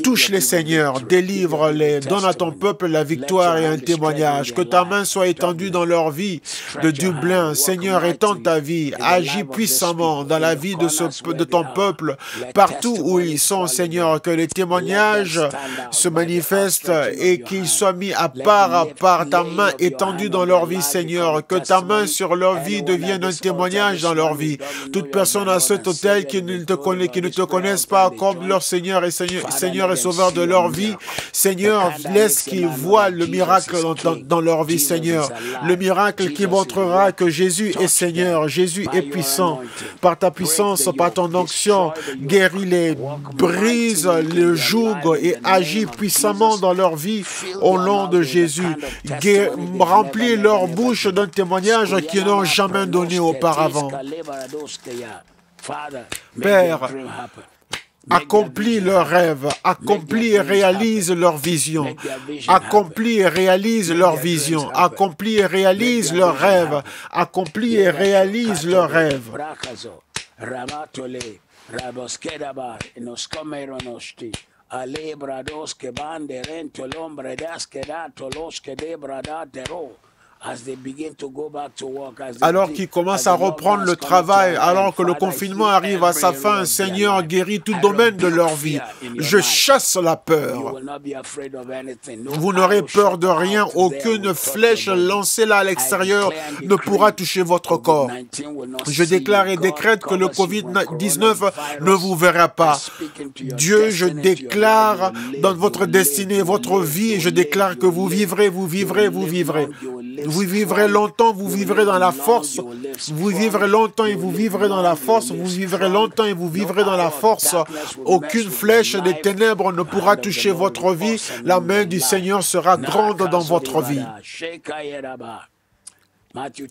Touche-les, Seigneur, délivre-les, donne à ton peuple la victoire et un témoignage. Que ta main soit étendue dans leur vie de Dublin. Seigneur, étends ta vie, agis puissamment dans la vie de ton peuple, partout où ils sont, Seigneur, que les témoignages se manifestent et qu'ils soient mis à part, ta main étendue dans leur vie, Seigneur. Que ta main sur leur vie devienne un témoignage dans leur vie. Toute personne à cet autel qui ne te connaissent pas comme leur Seigneur et Seigneur et Sauveur de leur vie, Seigneur, laisse qu'ils voient le miracle dans leur vie, Seigneur. Le miracle qui montrera que Jésus est Seigneur, Jésus est puissant. Par ta puissance, par ton onction, guéris-les, brise le joug et agis puissamment dans leur vie au nom de Jésus. Remplis leur bouche d'un témoignage qu'ils n'ont jamais donné auparavant. Père, accomplis leurs rêves, accomplis et réalise leur vision, accomplis et réalise leur vision, accomplis et réalise leurs rêves, accomplis et réalise leurs rêves. Alors qu'ils commencent à reprendre le travail, alors que le confinement arrive à sa fin, Seigneur, guéris tout domaine de leur vie. Je chasse la peur. Vous n'aurez peur de rien. Aucune flèche lancée là à l'extérieur ne pourra toucher votre corps. Je déclare et décrète que le COVID-19 ne vous verra pas. Dieu, je déclare dans votre destinée, votre vie, je déclare que vous vivrez, vous vivrez, vous vivrez. Vous vivrez longtemps, vous vivrez dans la force. Vous vivrez longtemps et vous vivrez dans la force. Vous vivrez longtemps et vous vivrez dans la force. Aucune flèche des ténèbres ne pourra toucher votre vie. La main du Seigneur sera grande dans votre vie. Matthieu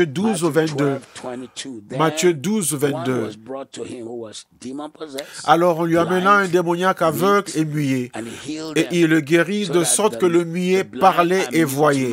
12, 22. Matthieu 12, 22. Alors on lui amena un démoniaque aveugle et muet, et il le guérit de sorte que le muet parlait et voyait.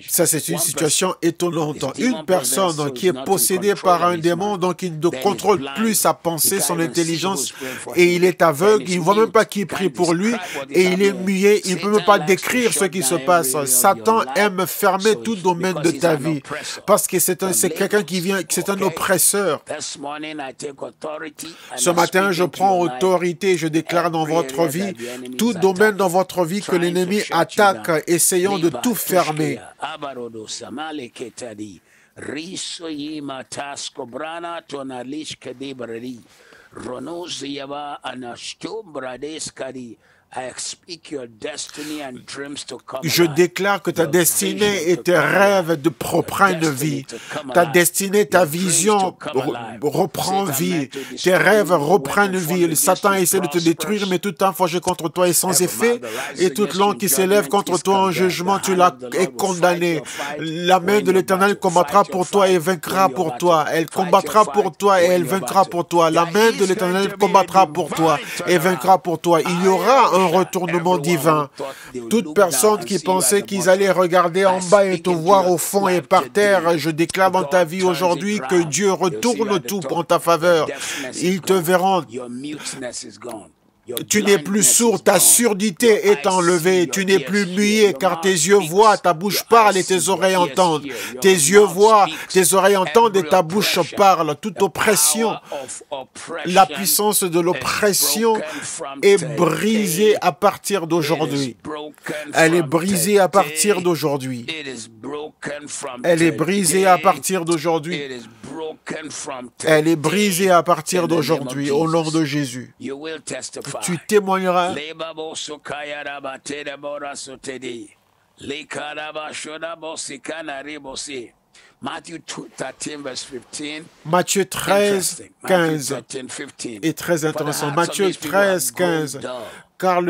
Ça, c'est une situation étonnante. Une personne qui est possédée par un démon, donc il ne contrôle plus sa pensée, son intelligence, et il est aveugle, il ne voit même pas qui prie pour lui, et il est muet, il ne peut même pas décrire ce qui se passe. Satan aime fermer tout domaine de ta vie, parce que c'est quelqu'un qui vient, c'est un oppresseur. Ce matin, je prends autorité, je déclare dans votre vie, tout domaine dans votre vie que l'ennemi attaque, essayant de tout fermer. Je déclare que ta destinée et tes rêves prennent vie. Ta destinée, ta vision reprend vie. Tes rêves reprennent vie. Le Satan essaie de te détruire, mais tout temps forgé contre toi est sans effet. Et toute langue qui s'élève contre toi en jugement, tu l'as condamné. La main de l'Éternel combattra pour toi et vaincra pour toi. Elle combattra pour toi et elle vaincra pour toi. La main de l'Éternel combattra pour toi et vaincra pour toi. Il y aura un retournement divin. Toute personne qui pensait qu'ils allaient regarder en bas et te voir au fond et par terre, je déclare dans ta vie aujourd'hui que Dieu retourne tout en ta faveur. Ils te verront. Tu n'es plus sourd, ta surdité est enlevée, tu n'es plus muet car tes yeux voient, ta bouche parle et tes oreilles entendent. Tes yeux voient, tes oreilles entendent et ta bouche parle. Toute oppression, la puissance de l'oppression est brisée à partir d'aujourd'hui. Elle est brisée à partir d'aujourd'hui. Elle est brisée à partir d'aujourd'hui. Elle est brisée à partir d'aujourd'hui, au nom de Jésus. Tu témoigneras. Matthieu 13, 15 est très intéressant. Matthieu 13, 15. Car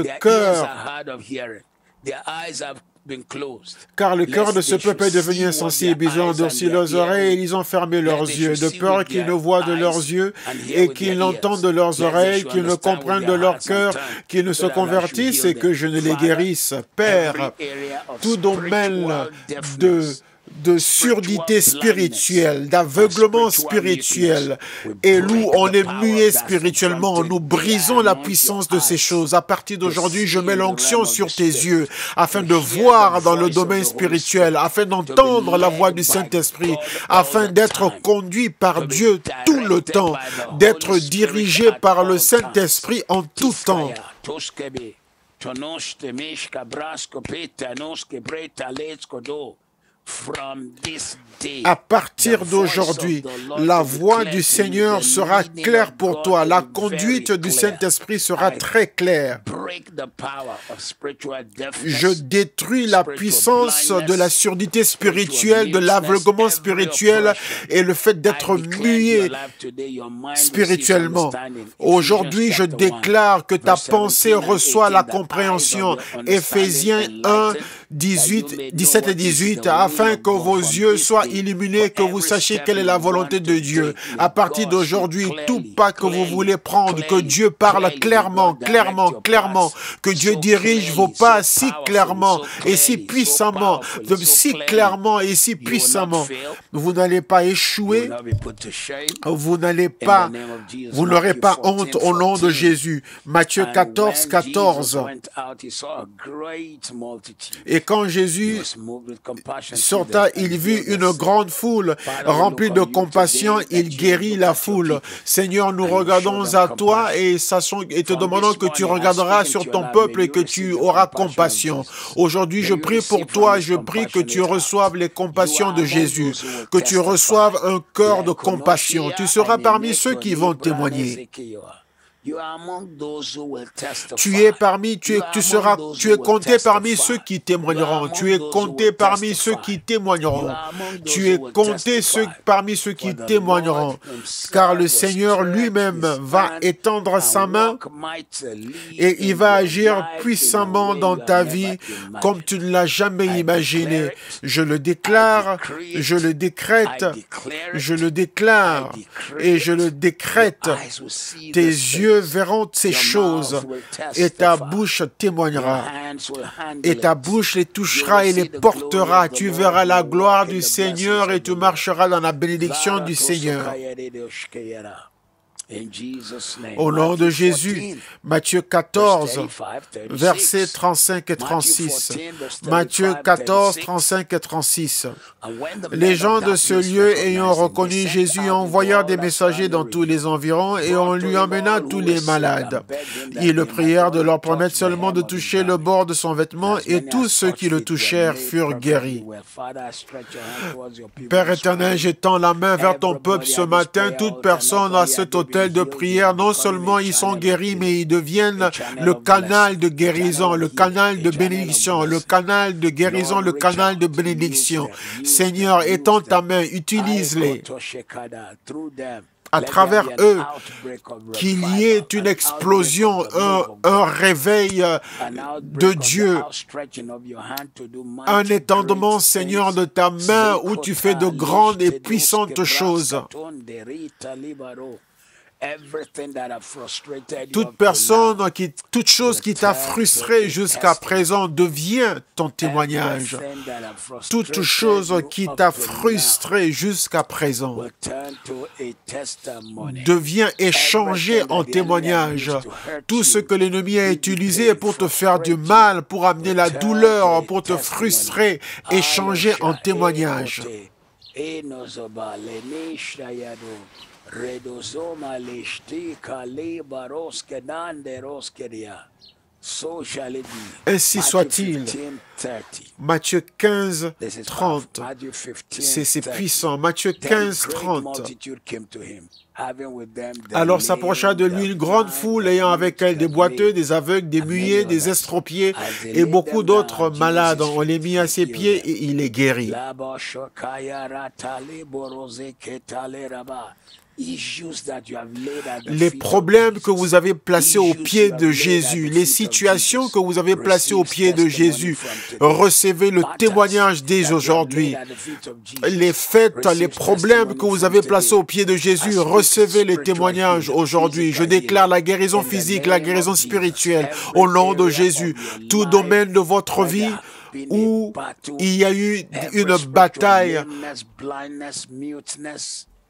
le cœur de ce peuple est devenu insensible. Ils ont endurci leurs oreilles et ils ont fermé leurs yeux, de peur qu'ils ne voient de leurs yeux et qu'ils n'entendent de leurs oreilles, qu'ils ne comprennent de leur cœur, qu'ils ne se convertissent et que je ne les guérisse. Père, tout domaine de surdité spirituelle, d'aveuglement spirituel, et où on est muet spirituellement, nous brisons la puissance de ces choses. À partir d'aujourd'hui, je mets l'onction sur tes yeux, afin de voir dans le domaine spirituel, afin d'entendre la voix du Saint-Esprit, afin d'être conduit par Dieu tout le temps, d'être dirigé par le Saint-Esprit en tout temps. À partir d'aujourd'hui, la voix du Seigneur sera claire pour toi. La conduite du Saint-Esprit sera très claire. Je détruis la puissance de la surdité spirituelle, de l'aveuglement spirituel et le fait d'être muet spirituellement. Aujourd'hui, je déclare que ta pensée reçoit la compréhension. Éphésiens 1, 17 et 18, afin que vos yeux soient illuminés, que vous sachiez quelle est la volonté de Dieu. À partir d'aujourd'hui, tout pas que vous voulez prendre, que Dieu parle clairement, que Dieu dirige vos pas si clairement et si puissamment, Vous n'allez pas échouer, vous n'aurez pas honte au nom de Jésus. Matthieu 14, 14. Et quand Jésus sorta, il vit une grande foule remplie de compassion, il guérit la foule. Seigneur, nous regardons à toi et te demandons que tu regarderas sur ton peuple et que tu auras compassion. Aujourd'hui, je prie pour toi, je prie que tu reçoives les compassions de Jésus, que tu reçoives un cœur de compassion. Tu seras parmi ceux qui vont témoigner. Tu es parmi, tu es compté parmi ceux qui témoigneront. Tu es compté parmi ceux qui témoigneront. Tu es compté parmi ceux qui témoigneront. Car le Seigneur lui-même va étendre sa main et il va agir puissamment dans ta vie comme tu ne l'as jamais imaginé. Je le déclare, je le décrète, je le déclare et je le décrète. Tes yeux verront ces choses et ta bouche témoignera. Et ta bouche les touchera et les portera. Tu verras la gloire du Seigneur et tu marcheras dans la bénédiction du Seigneur. Au nom de Jésus, Matthieu 14, versets 35 et 36. Matthieu 14, 35 et 36. Les gens de ce lieu ayant reconnu Jésus envoyèrent des messagers dans tous les environs et on lui emmena tous les malades. Ils le prièrent de leur permettre seulement de toucher le bord de son vêtement et tous ceux qui le touchèrent furent guéris. Père éternel, j'étends la main vers ton peuple ce matin. Toute personne à cet autel de prière, non seulement ils sont guéris, mais ils deviennent le canal de guérison, le canal de bénédiction, le canal de guérison, le canal de bénédiction. Seigneur, étends ta main, utilise-les. À travers eux, qu'il y ait une explosion, un réveil de Dieu, un étendement, Seigneur, de ta main où tu fais de grandes et puissantes choses. Toute chose qui t'a frustré jusqu'à présent devient ton témoignage. Toute chose qui t'a frustré jusqu'à présent devient échangé en témoignage. Tout ce que l'ennemi a utilisé pour te faire du mal, pour amener la douleur, pour te frustrer, échangé en témoignage. Ainsi soit-il. Matthieu 15, 30. C'est puissant. Matthieu 15, 30. Alors s'approcha de lui une grande foule ayant avec elle des boiteux, des aveugles, des muets, des estropiés et beaucoup d'autres malades. On les mit à ses pieds et il les guérit. Les problèmes que vous avez placés au pied de Jésus, les situations que vous avez placées au pied de Jésus, recevez le témoignage dès aujourd'hui. Les fêtes, les problèmes que vous avez placés au pied de Jésus, recevez les témoignages aujourd'hui. Je déclare la guérison physique, la guérison spirituelle au nom de Jésus. Tout domaine de votre vie où il y a eu une bataille,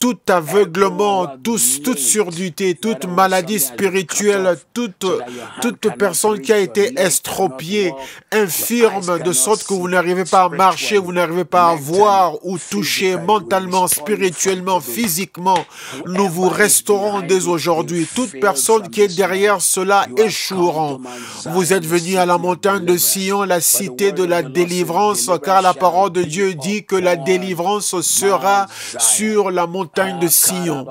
tout aveuglement, toute surdité, toute maladie spirituelle, toute personne qui a été estropiée, infirme, de sorte que vous n'arrivez pas à marcher, vous n'arrivez pas à voir ou toucher mentalement, spirituellement, physiquement, nous vous restaurons dès aujourd'hui. Toute personne qui est derrière cela échoueront. Vous êtes venus à la montagne de Sion, la cité de la délivrance, car la parole de Dieu dit que la délivrance sera sur la montagne de Sion.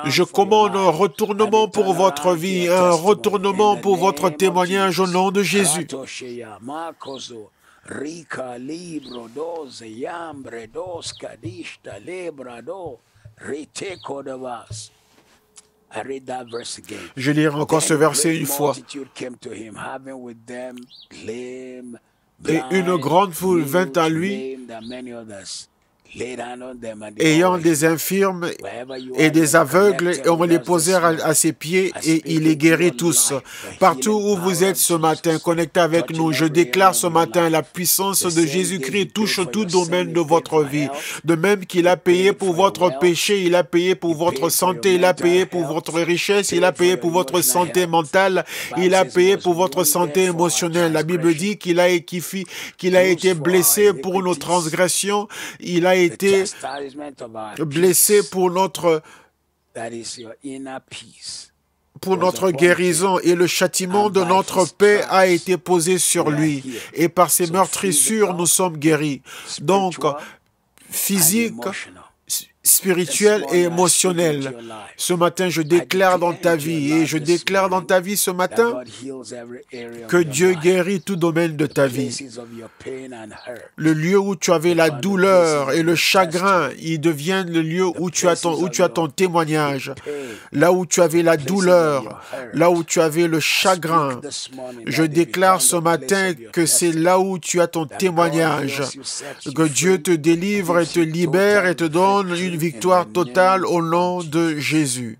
Je commande un retournement pour votre vie, un retournement pour votre témoignage au nom de Jésus. Je lirai encore ce verset une fois. Et une grande foule vint à lui, ayant des infirmes et des aveugles, et on les posèrent à ses pieds et il les guérit tous. Partout où vous êtes ce matin, connectés avec nous, je déclare ce matin la puissance de Jésus-Christ touche tout domaine de votre vie. De même qu'il a payé pour votre péché, il a payé pour votre santé, il a payé pour votre richesse, il a payé pour votre santé mentale, il a payé pour votre santé émotionnelle. La Bible dit qu'il a été blessé pour nos transgressions, il a été blessé pour notre pour notre guérison et le châtiment de notre paix a été posé sur lui. Et par ses meurtrissures, nous sommes guéris. Donc, physique, spirituel et émotionnel. Ce matin, je déclare dans ta vie, et je déclare dans ta vie ce matin que Dieu guérit tout domaine de ta vie. Le lieu où tu avais la douleur et le chagrin, il devient le lieu où tu as ton témoignage. Là où tu avais la douleur, là où tu avais le chagrin, je déclare ce matin que c'est là où tu as ton témoignage. Que Dieu te délivre et te libère et te donne une victoire totale au nom de Jésus.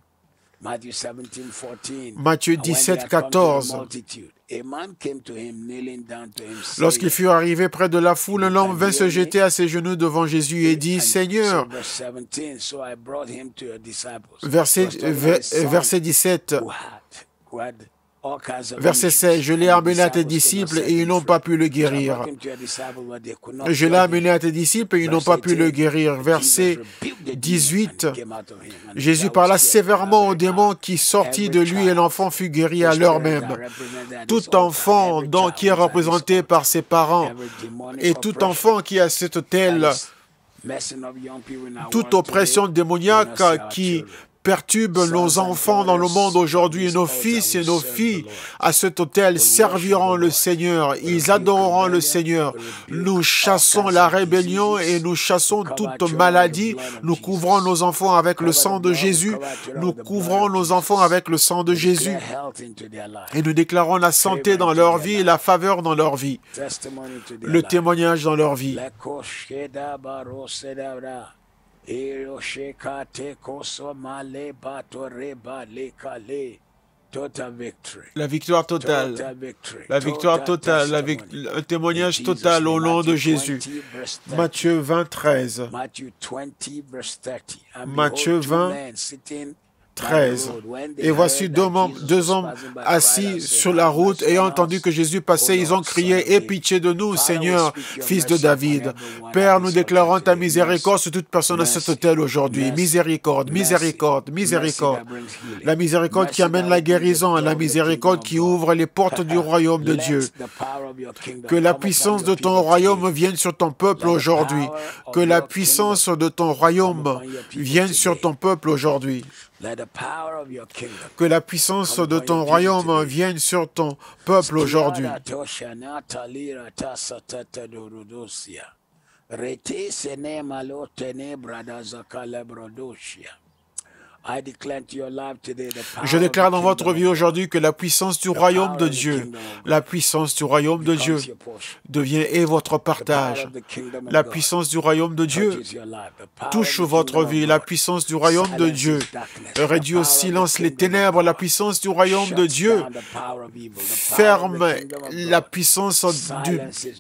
Matthieu 17, 14. Lorsqu'ils furent arrivés près de la foule, un homme vint se jeter à ses genoux devant Jésus et dit, « Seigneur, verset 17, verset 16, je l'ai amené à tes disciples et ils n'ont pas pu le guérir. Je l'ai amené à tes disciples et ils n'ont pas pu le guérir. Verset 18, Jésus parla sévèrement au démon qui sortit de lui et l'enfant fut guéri à l'heure même. Tout enfant qui est représenté par ses parents et tout enfant qui a cet autel, toute oppression démoniaque qui perturbe nos enfants dans le monde aujourd'hui, nos fils et nos filles à cet autel serviront le Seigneur, ils adoreront le Seigneur. Nous chassons la rébellion et nous chassons toute maladie. Nous couvrons nos enfants avec le sang de Jésus. Nous couvrons nos enfants avec le sang de Jésus. Et nous déclarons la santé dans leur vie et la faveur dans leur vie. Le témoignage dans leur vie. La victoire totale, la victoire totale, un témoignage total au nom de Jésus. Matthieu 20, 13. Matthieu 20, 13. Et voici deux hommes assis sur la route, ayant entendu que Jésus passait, ils ont crié, « Aie pitié de nous, Seigneur, fils de David. » Père, nous déclarons ta miséricorde sur toute personne à cet autel aujourd'hui. Miséricorde, miséricorde, miséricorde. La miséricorde qui amène la guérison, la miséricorde qui ouvre les portes du royaume de Dieu. Que la puissance de ton royaume vienne sur ton peuple aujourd'hui. Que la puissance de ton royaume vienne sur ton peuple aujourd'hui. Que la puissance de ton royaume vienne sur ton peuple aujourd'hui. Je déclare dans votre vie aujourd'hui que la puissance du royaume de Dieu, la puissance du royaume de Dieu devient votre partage. La puissance du royaume de Dieu touche votre vie. La puissance du royaume de Dieu réduit au silence les ténèbres. La puissance du royaume de Dieu ferme la puissance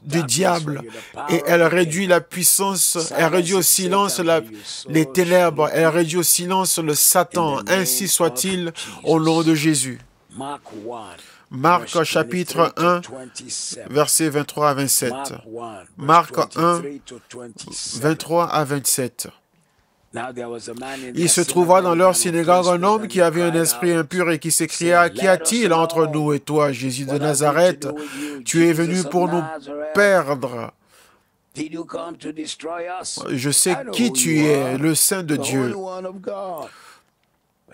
du diable et elle réduit la puissance, elle réduit au silence les ténèbres, elle réduit au silence le Satan, ainsi soit-il au nom de Jésus. Marc chapitre 1, versets 23 à 27. Marc 1, 23 à 27. Il se trouva dans leur synagogue un homme qui avait un esprit impur et qui s'écria, « Qu'y a-t-il entre nous et toi, Jésus de Nazareth? Tu es venu pour nous perdre. Je sais qui tu es, le Saint de Dieu. »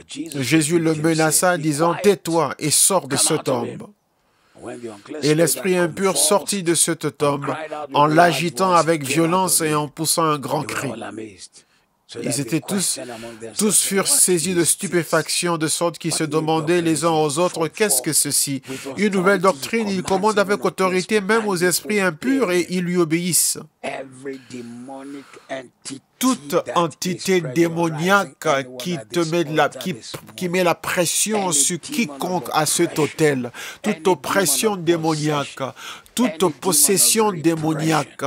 Jésus le menaça, disant, « Tais-toi et sors de cet homme. » Et l'esprit impur sortit de cet homme en l'agitant avec violence et en poussant un grand cri. Ils étaient tous furent saisis de stupéfaction, de sorte qu'ils se demandaient les uns aux autres, qu'est-ce que ceci? Une nouvelle doctrine, il commande avec autorité même aux esprits impurs et ils lui obéissent. Toute entité démoniaque qui met la pression sur quiconque à cet autel, toute oppression démoniaque, toute possession démoniaque,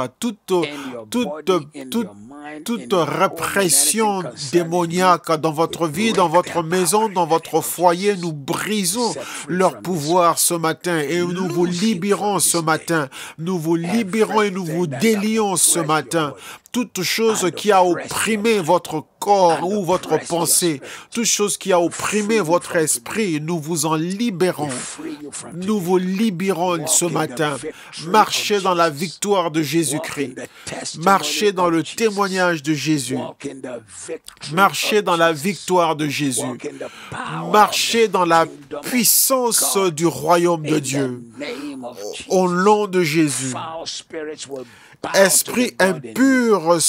toute répression démoniaque dans votre vie, dans votre maison, dans votre foyer, nous brisons leur pouvoir ce matin et nous vous libérons ce matin. Nous vous libérons et nous vous délions ce matin. toute chose qui a opprimé votre corps ou votre pensée, toute chose qui a opprimé votre esprit, nous vous en libérons. Nous vous libérons ce matin. Marchez dans la victoire de Jésus-Christ. Marchez dans le témoignage de Jésus. Marchez dans la victoire de Jésus. Marchez dans la puissance du royaume de Dieu. Au nom de Jésus. Esprits impurs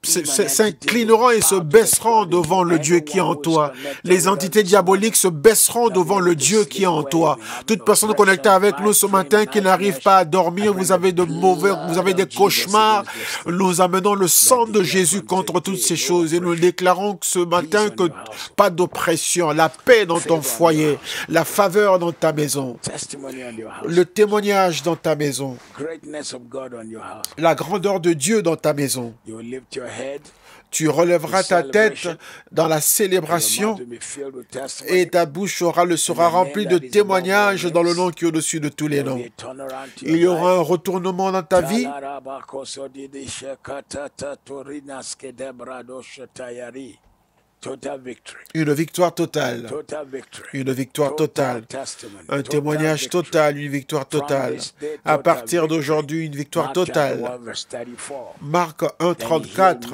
s'inclineront et se baisseront devant le Dieu qui est en toi. Les entités diaboliques se baisseront devant le Dieu qui est en toi. Toute personne connectée avec nous ce matin qui n'arrive pas à dormir, vous avez des cauchemars, nous amenons le sang de Jésus contre toutes ces choses et nous déclarons ce matin que pas d'oppression, la paix dans ton foyer, la faveur dans ta maison, le témoignage dans ta maison, la grandeur de Dieu dans ta maison. Tu relèveras ta tête dans la célébration et ta bouche sera remplie de témoignages dans le nom qui est au-dessus de tous les noms. Il y aura un retournement dans ta vie. Une victoire totale. Une victoire totale. Un témoignage total, une victoire totale. À partir d'aujourd'hui, une victoire totale. Marc 1,34.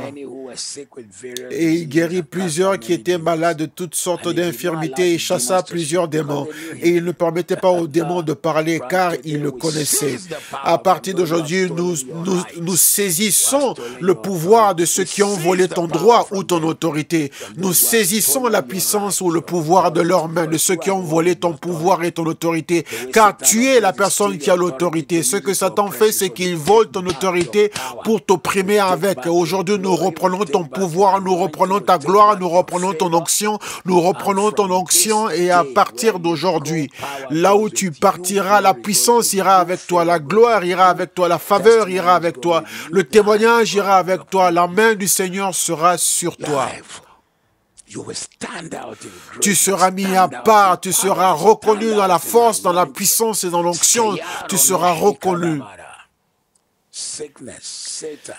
Et il guérit plusieurs qui étaient malades de toutes sortes d'infirmités et chassa plusieurs démons. Et il ne permettait pas aux démons de parler car il le connaissait. À partir d'aujourd'hui, nous saisissons le pouvoir de ceux qui ont volé ton droit ou ton autorité. Nous saisissons la puissance ou le pouvoir de leurs mains, de ceux qui ont volé ton pouvoir et ton autorité, car tu es la personne qui a l'autorité. Ce que Satan fait, c'est qu'il vole ton autorité pour t'opprimer avec. Aujourd'hui, nous reprenons ton pouvoir, nous reprenons ta gloire, nous reprenons ton onction, et à partir d'aujourd'hui, là où tu partiras, la puissance ira avec toi, la gloire ira avec toi, la faveur ira avec toi, le témoignage ira avec toi, la main du Seigneur sera sur toi. Tu seras mis à part, tu seras reconnu dans la force, dans la puissance et dans l'onction. Tu seras reconnu.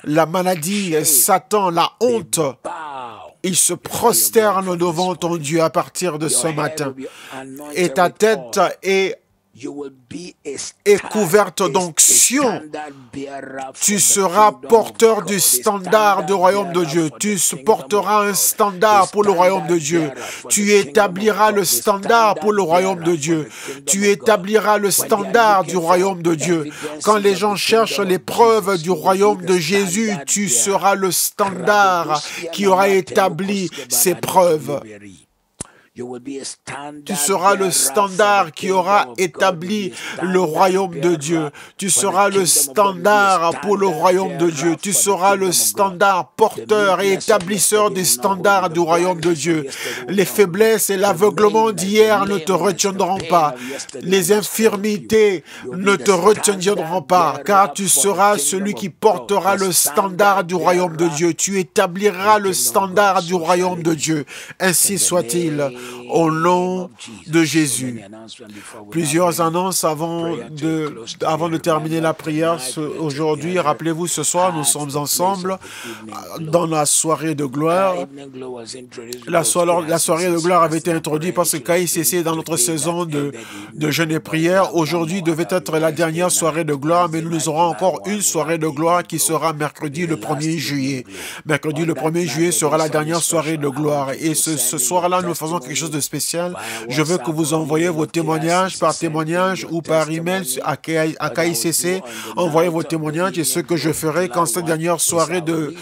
La maladie, Satan, la honte, ils se prosternent devant ton Dieu à partir de ce matin. Et ta tête est couverte d'onction. Tu seras porteur du standard du royaume de Dieu. Tu porteras un standard pour le royaume de Dieu. Tu établiras le standard pour le royaume de Dieu. Tu établiras le standard du royaume de Dieu. Quand les gens cherchent les preuves du royaume de Jésus, tu seras le standard qui aura établi ces preuves. Tu seras le standard qui aura établi le royaume de Dieu. Tu seras le standard pour le royaume de Dieu. Tu seras le standard porteur et établisseur des standards du royaume de Dieu. Les faiblesses et l'aveuglement d'hier ne te retiendront pas. Les infirmités ne te retiendront pas, car tu seras celui qui portera le standard du royaume de Dieu. Tu établiras le standard du royaume de Dieu. Ainsi soit-il. Au nom de Jésus. Plusieurs annonces avant de terminer la prière aujourd'hui. Rappelez-vous, ce soir, nous sommes ensemble dans la soirée de gloire. La soirée de gloire avait été introduite parce que KICC est dans notre saison de jeûne et prière. Aujourd'hui devait être la dernière soirée de gloire, mais nous aurons encore une soirée de gloire qui sera mercredi le 1er juillet. Mercredi le 1er juillet sera la dernière soirée de gloire. Et ce soir-là, nous faisons quelque chose de spécial. Je veux que vous envoyiez vos témoignages par témoignage ou par email à KICC. Envoyez vos témoignages et ce que je ferai quand cette dernière soirée de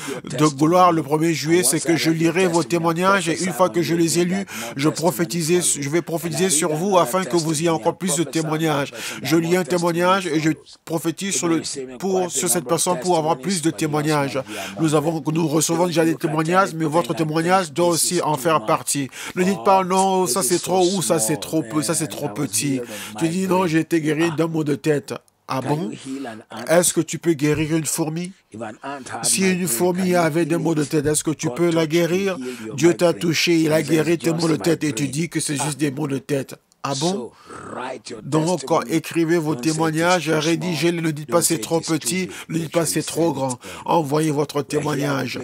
gloire le 1er juillet, c'est que je lirai vos témoignages et une fois que je les ai lus, je vais prophétiser sur vous afin que vous ayez encore plus de témoignages. Je lis un témoignage et je prophétise sur cette personne pour avoir plus de témoignages. Nous recevons déjà des témoignages, mais votre témoignage doit aussi en faire partie. Ne dites pas non, ça c'est trop ou ça c'est trop peu, ça c'est trop petit. Tu dis non, j'ai été guéri d'un mot de tête. Ah bon? Est-ce que tu peux guérir une fourmi? Si une fourmi avait des maux de tête, est-ce que tu peux la guérir? Dieu t'a touché, il a guéri tes maux de tête et tu dis que c'est juste des maux de tête. Ah bon? Donc, écrivez vos témoignages, rédigez-les, ne dites pas c'est trop petit, ne dites pas c'est trop grand. Envoyez votre témoignage.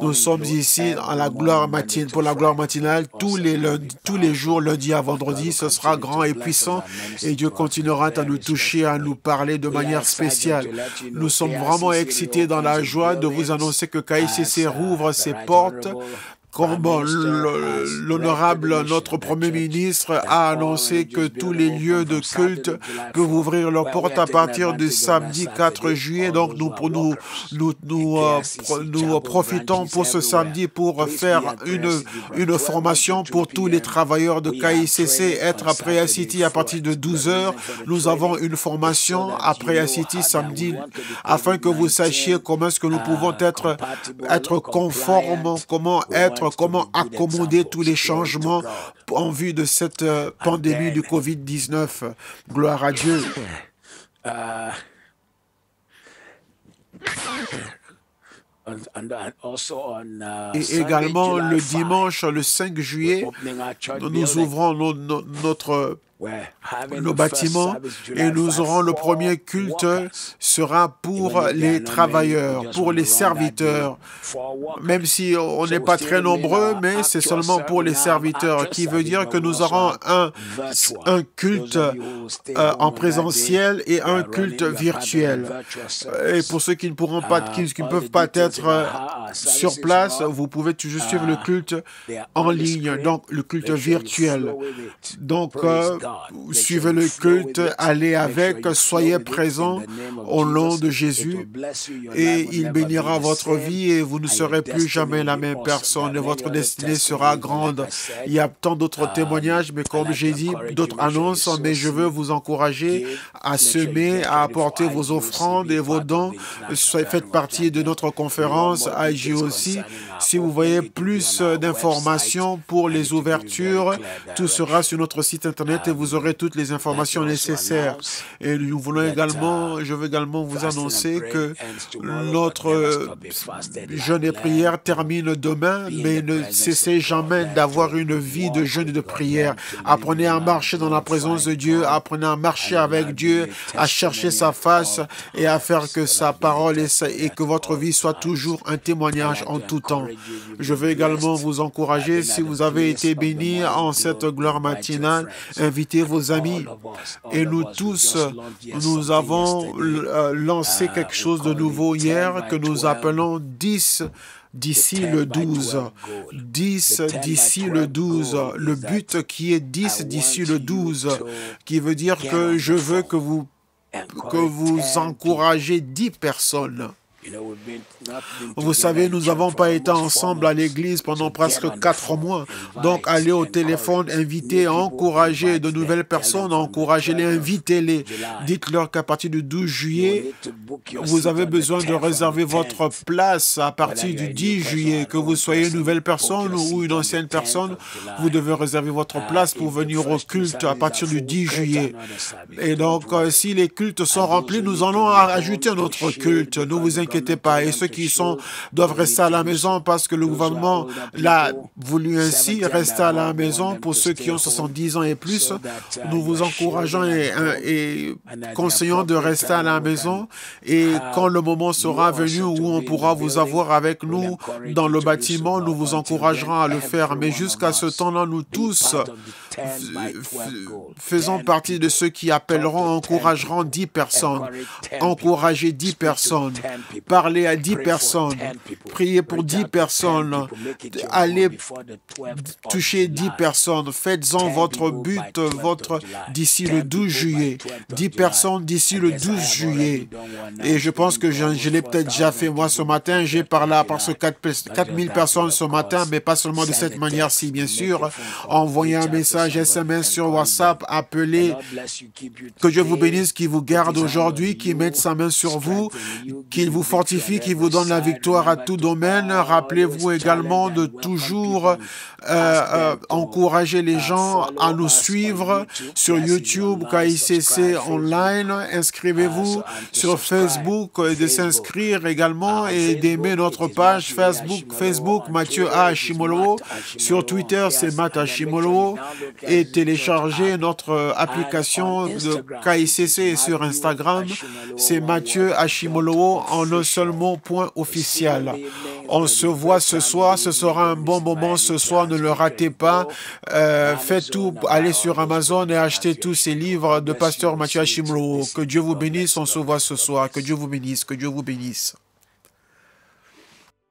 Nous sommes ici à la gloire matinale, pour la gloire matinale, tous les jours, lundi à vendredi, ce sera grand et puissant, et Dieu continuera à nous toucher, à nous parler de manière spéciale. Nous sommes vraiment excités dans la joie de vous annoncer que KICC rouvre ses portes. Comme l'honorable notre Premier ministre a annoncé que tous les lieux de culte peuvent ouvrir leurs portes à partir du samedi 4 juillet. Donc nous profitons pour ce samedi pour faire une formation pour tous les travailleurs de KICC, être à Prayer City à partir de 12 h. Nous avons une formation à Prayer City samedi afin que vous sachiez comment est-ce que nous pouvons être conformes, comment accommoder tous les changements en vue de cette pandémie du COVID-19. Gloire à Dieu. Et également, le dimanche, le 5 juillet, nous ouvrons nos bâtiments et nous aurons le premier culte sera pour les travailleurs, pour les serviteurs, même si on n'est pas très nombreux, mais c'est seulement pour les serviteurs, qui veut dire que nous aurons un culte en présentiel et un culte virtuel. Et pour ceux qui ne pourront pas, qui ne peuvent pas être sur place, vous pouvez toujours suivre le culte en ligne, donc le culte virtuel. Donc, suivez le culte, allez avec, soyez présents au nom de Jésus et il bénira votre vie et vous ne serez plus jamais la même personne et votre destinée sera grande. Il y a tant d'autres témoignages, mais comme j'ai dit, d'autres annonces, mais je veux vous encourager à semer, à apporter vos offrandes et vos dons. Faites partie de notre conférence à IGOC. Si vous voyez plus d'informations pour les ouvertures, tout sera sur notre site internet et vous aurez toutes les informations nécessaires. Et nous voulons également, je veux également vous annoncer que notre jeûne et prière termine demain, mais ne cessez jamais d'avoir une vie de jeûne et de prière. Apprenez à marcher dans la présence de Dieu, apprenez à marcher avec Dieu, à chercher sa face et à faire que sa parole et que votre vie soit toujours un témoignage en tout temps. Je veux également vous encourager, si vous avez été bénis en cette gloire matinale, invitez vos amis. Et nous tous, nous avons lancé quelque chose de nouveau hier que nous appelons 10 d'ici le 12. 10 d'ici le 12. Le but qui est 10 d'ici le 12, qui veut dire que je veux que vous encouragez 10 personnes. Vous savez, nous n'avons pas été ensemble à l'église pendant presque 4 mois. Donc, allez au téléphone, invitez, encouragez de nouvelles personnes, encouragez-les, invitez-les. Dites-leur qu'à partir du 12 juillet, vous avez besoin de réserver votre place à partir du 10 juillet. Que vous soyez une nouvelle personne ou une ancienne personne, vous devez réserver votre place pour venir au culte à partir du 10 juillet. Et donc, si les cultes sont remplis, nous allons ajouter un autre culte. Ne vous inquiétez pas. Et ceux qui doivent rester à la maison parce que le gouvernement l'a voulu ainsi, rester à la maison. Pour ceux qui ont 70 ans et plus, nous vous encourageons et conseillons de rester à la maison. Et quand le moment sera venu où on pourra vous avoir avec nous dans le bâtiment, nous vous encouragerons à le faire. Mais jusqu'à ce temps-là, nous tous faisons partie de ceux qui appelleront, encourageront 10 personnes. Encouragez 10 personnes. Parlez à 10 personnes, priez pour 10 personnes, allez toucher 10 personnes, faites-en votre but, d'ici le 12 juillet, 10 personnes d'ici le 12 juillet. Et je pense que je l'ai peut-être déjà fait moi ce matin, j'ai parlé à parce que 4000 personnes ce matin, mais pas seulement de cette manière-ci, bien sûr. Envoyez un message SMS sur WhatsApp, appelez, que Dieu vous bénisse, qu'il vous garde aujourd'hui, qu'il mette sa main sur vous, qu'il vous fortifie, qui vous donne la victoire à tout domaine. Rappelez-vous également de toujours encourager les gens à nous suivre sur YouTube, KICC Online. Inscrivez-vous sur Facebook et de s'inscrire également et d'aimer notre page Facebook Mathieu A. Ashimolowo. Sur Twitter, c'est Matt Ashimolowo. et télécharger notre application de KICC sur Instagram. C'est Mathieu Hashimolowo en un seul mot, point officiel. On se voit ce soir, ce sera un bon moment ce soir, ne le ratez pas. Faites tout, allez sur Amazon et achetez tous ces livres de Pasteur Mathieu Hashimolowo. Que Dieu vous bénisse, on se voit ce soir. Que Dieu vous bénisse, que Dieu vous bénisse.